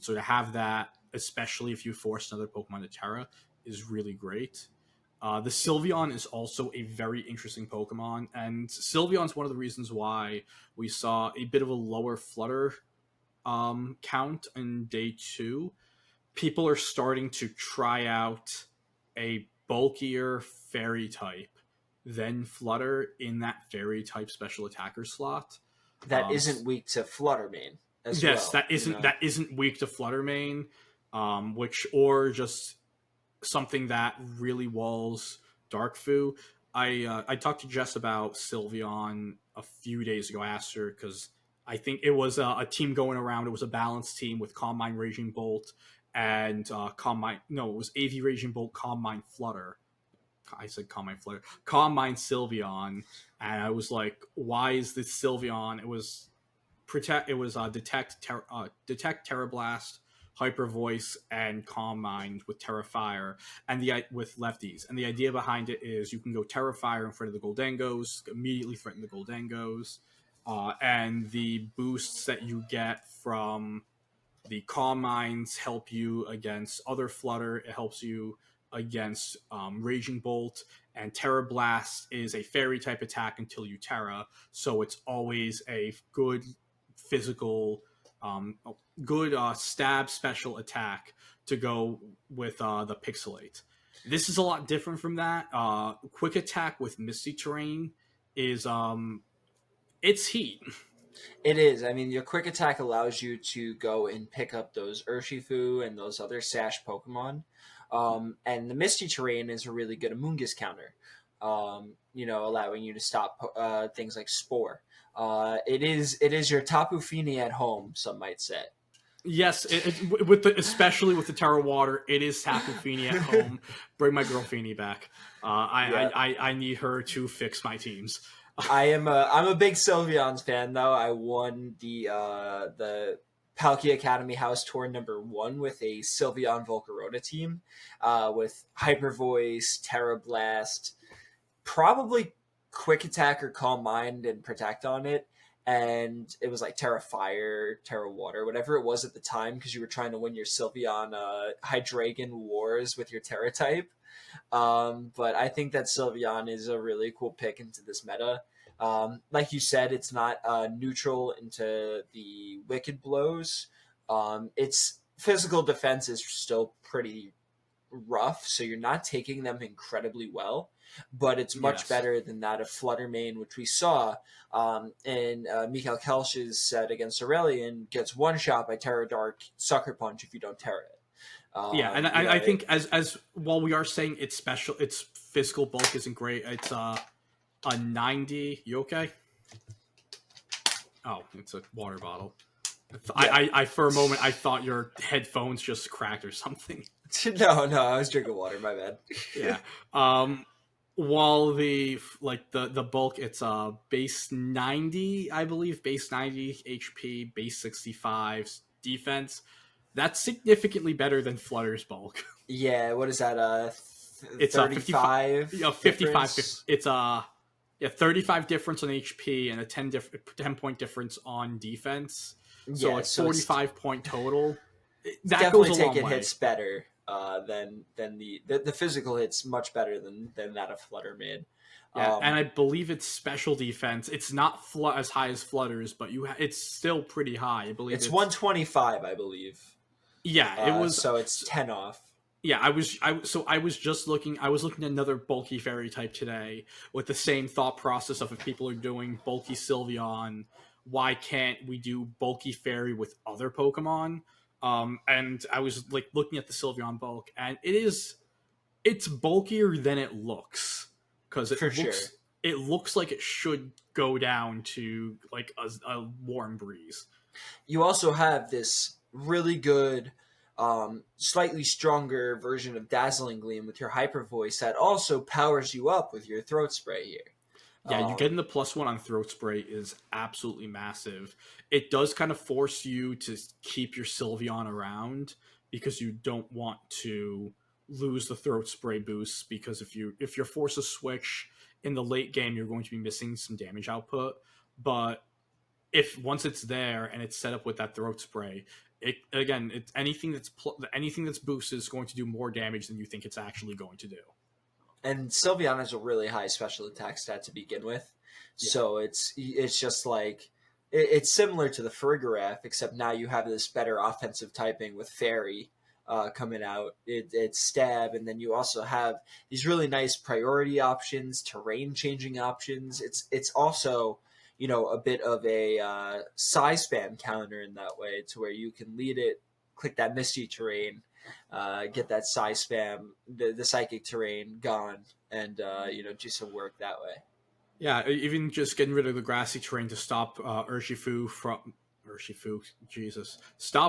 So to have that, especially if you force another Pokemon to Terra, is really great. The Sylveon is also a very interesting Pokemon, and Sylveon's one of the reasons why we saw a bit of a lower Flutter count in day 2. People are starting to try out a bulkier Fairy type than Flutter in that Fairy type special attacker slot. That isn't weak to Fluttermane as Yes, well. that isn't weak to Flutter Main, which or just something that really walls Darkfu. I talked to Jess about Sylveon a few days ago. I asked her because I think it was a team going around. It was a balanced team with Calm Mind, Raging Bolt, and Calm Mind. No, it was AV Raging Bolt, Calm Mind, Flutter. I said Calm Mind, Flutter. Calm Mind, Sylveon, and I was like, why is this Sylveon? It was protect. It was detect, Terra Blast, Hyper Voice, and Calm Mind with Terra Fire, and with lefties. And the idea behind it is you can go Terra Fire in front of the Goldengos, immediately threaten the Goldengos, and the boosts that you get from the Calm Minds help you against other Flutter. It helps you against Raging Bolt, and Terra Blast is a fairy type attack until you Terra, so it's always a good physical, good stab special attack to go with the Pixelate. This is a lot different from that. Quick attack with Misty Terrain is it's heat. It is. I mean, your quick attack allows you to go and pick up those Urshifu and those other Sash Pokemon. And the Misty Terrain is a really good Amoonguss counter, allowing you to stop things like Spore. It is your Tapu Fini at home, some might say. Yes, especially with the Terra Water, it is Tapu Fini at home. Bring my girl Fini back. I need her to fix my teams. I'm a big Sylveon's fan though. I won the Palkia Academy House Tour #1 with a Sylveon Volcarona team, with Hyper Voice, Terra Blast, probably Quick Attack or Calm Mind and Protect on it. And it was like Terra Fire, Terra Water, whatever it was at the time, because you were trying to win your Sylveon Hydreigon Wars with your Terra type. But I think that Sylveon is a really cool pick into this meta. Like you said, it's not neutral into the Wicked Blows. Its physical defense is still pretty rough, so you're not taking them incredibly well, but it's much better than that of Fluttermane, which we saw in Mikael Kelsch's set against Aurelian, gets one shot by Terra Dark Sucker Punch if you don't Terra it. And I think as while we are saying it's special, its physical bulk isn't great. It's a 90. You okay? Oh, it's a water bottle. I for a moment I thought your headphones just cracked or something. No, I was drinking water. My bad. Yeah. while the bulk, it's base 90, I believe, base 90 HP, base 65 defense. That's significantly better than Flutter's bulk. Yeah, what is that? It's a 55, 35 55. difference? It's a 35 difference on HP and a 10 point difference on defense. So Yeah, like so 45 point total. That definitely goes a long taking way. hits better than the physical hits much better than that of Flutter made. Yeah, and I believe it's special defense. It's not as high as Flutter's, but it's still pretty high. I believe it's 125, I believe. Yeah, it was. So it's 10 off. Yeah, I was just looking. I was looking at another bulky fairy type today with the same thought process of if people are doing bulky Sylveon, why can't we do bulky fairy with other Pokemon? And I was like looking at the Sylveon bulk, and it's bulkier than it looks because it looks like it should go down to like a warm breeze. You also have this really good, slightly stronger version of Dazzling Gleam with your Hyper Voice that also powers you up with your Throat Spray here. Yeah, you getting the +1 on Throat Spray is absolutely massive. It does kind of force you to keep your Sylveon around because you don't want to lose the Throat Spray boosts, because if you're forced to switch in the late game, you're going to be missing some damage output. But if once it's there and it's set up with that Throat Spray, it's anything that's boosted is going to do more damage than you think it's actually going to do. And Sylveon has a really high special attack stat to begin with, so it's just like it's similar to the Farigiraf, except now you have this better offensive typing with Fairy coming out. It's Stab, and then you also have these really nice priority options, terrain changing options. It's also a bit of a size spam counter in that way, to where you can lead it, click that Misty terrain. Get that size spam, the psychic terrain gone, and do some work that way. Yeah, even just getting rid of the grassy terrain to stop stop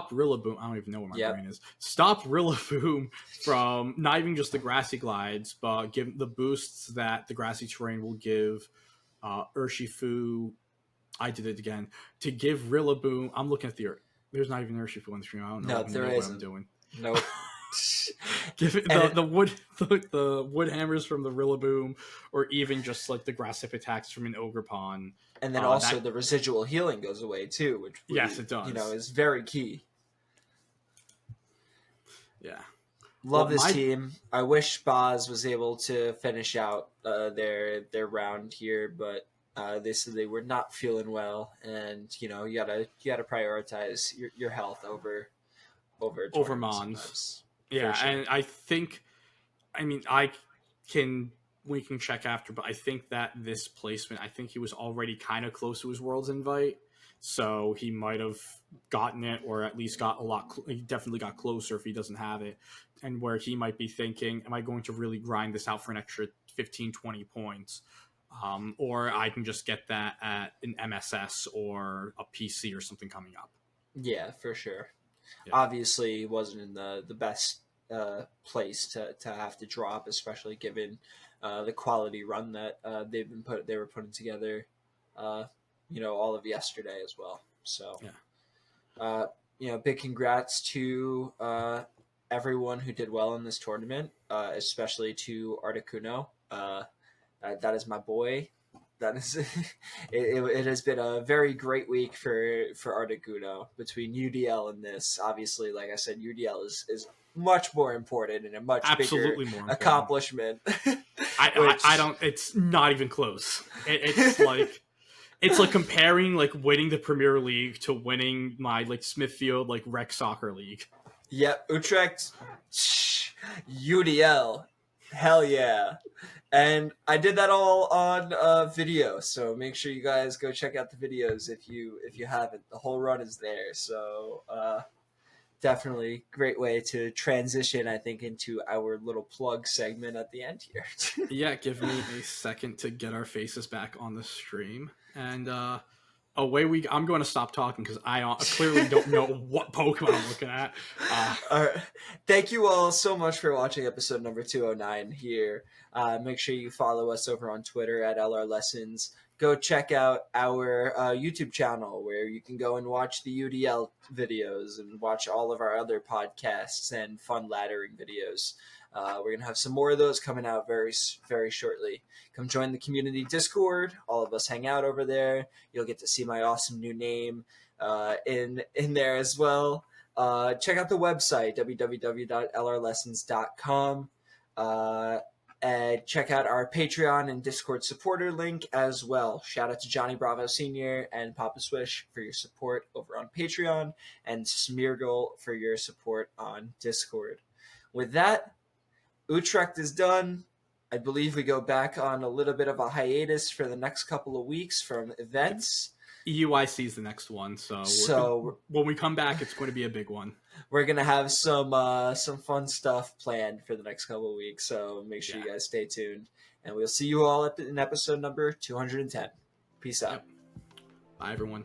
Rillaboom. I don't even know where my brain is. Stop Rillaboom from not even just the grassy glides, but give the boosts that the grassy terrain will give Urshifu. I did it again to give Rillaboom. I'm looking at there's not even Urshifu on the screen. I don't know. No, there isn't. What I'm doing. Nope. Give it the wood hammers from the Rillaboom, or even just like the grass type attacks from an Ogerpon. And then also the residual healing goes away too, which yes, it does. Is very key. Yeah, love this team. I wish Boz was able to finish out their round here, but they said they were not feeling well, and you gotta prioritize your health over mons. Yeah, sure. And we can check after, but I think that this placement, I think he was already kind of close to his World's Invite, so he might have gotten it, or at least got he definitely got closer if he doesn't have it, and where he might be thinking, am I going to really grind this out for an extra 15-20 points? Or I can just get that at an MSS or a PC or something coming up. Yeah, for sure. Yeah. Obviously, he wasn't in the best place to have to drop, especially given the quality run that they were putting together, all of yesterday as well. So, big congrats to everyone who did well in this tournament, especially to Articuno. That is my boy. That is it has been a very great week for Articuno between UDL and this. Obviously, like I said, UDL is much more important and a much bigger accomplishment. I don't. It's not even close. It's like it's like comparing like winning the Premier League to winning my like Smithfield like rec soccer league. Yep, Utrecht, UDL, hell yeah. And I did that all on video, so make sure you guys go check out the videos if you haven't. The whole run is there, so definitely great way to transition, I think, into our little plug segment at the end here. Yeah, give me a second to get our faces back on the stream, and I'm going to stop talking because I clearly don't know what Pokemon I'm looking at. All right. Thank you all so much for watching episode number 209 here. Make sure you follow us over on Twitter at LR Lessons. Go check out our YouTube channel where you can go and watch the UDL videos and watch all of our other podcasts and fun laddering videos. We're going to have some more of those coming out very, very shortly. Come join the community Discord. All of us hang out over there. You'll get to see my awesome new name in there as well. Check out the website, www.lrlessons.com. And check out our Patreon and Discord supporter link as well. Shout out to Johnny Bravo Sr. and Papa Swish for your support over on Patreon, and Smeargle for your support on Discord. With that, Utrecht is done. I believe we go back on a little bit of a hiatus for the next couple of weeks from events. EUIC is the next one, so when we come back, it's going to be a big one. We're gonna have some fun stuff planned for the next couple of weeks, so make sure you guys stay tuned, and we'll see you all in episode number 210. Peace out. Yep. Bye, everyone.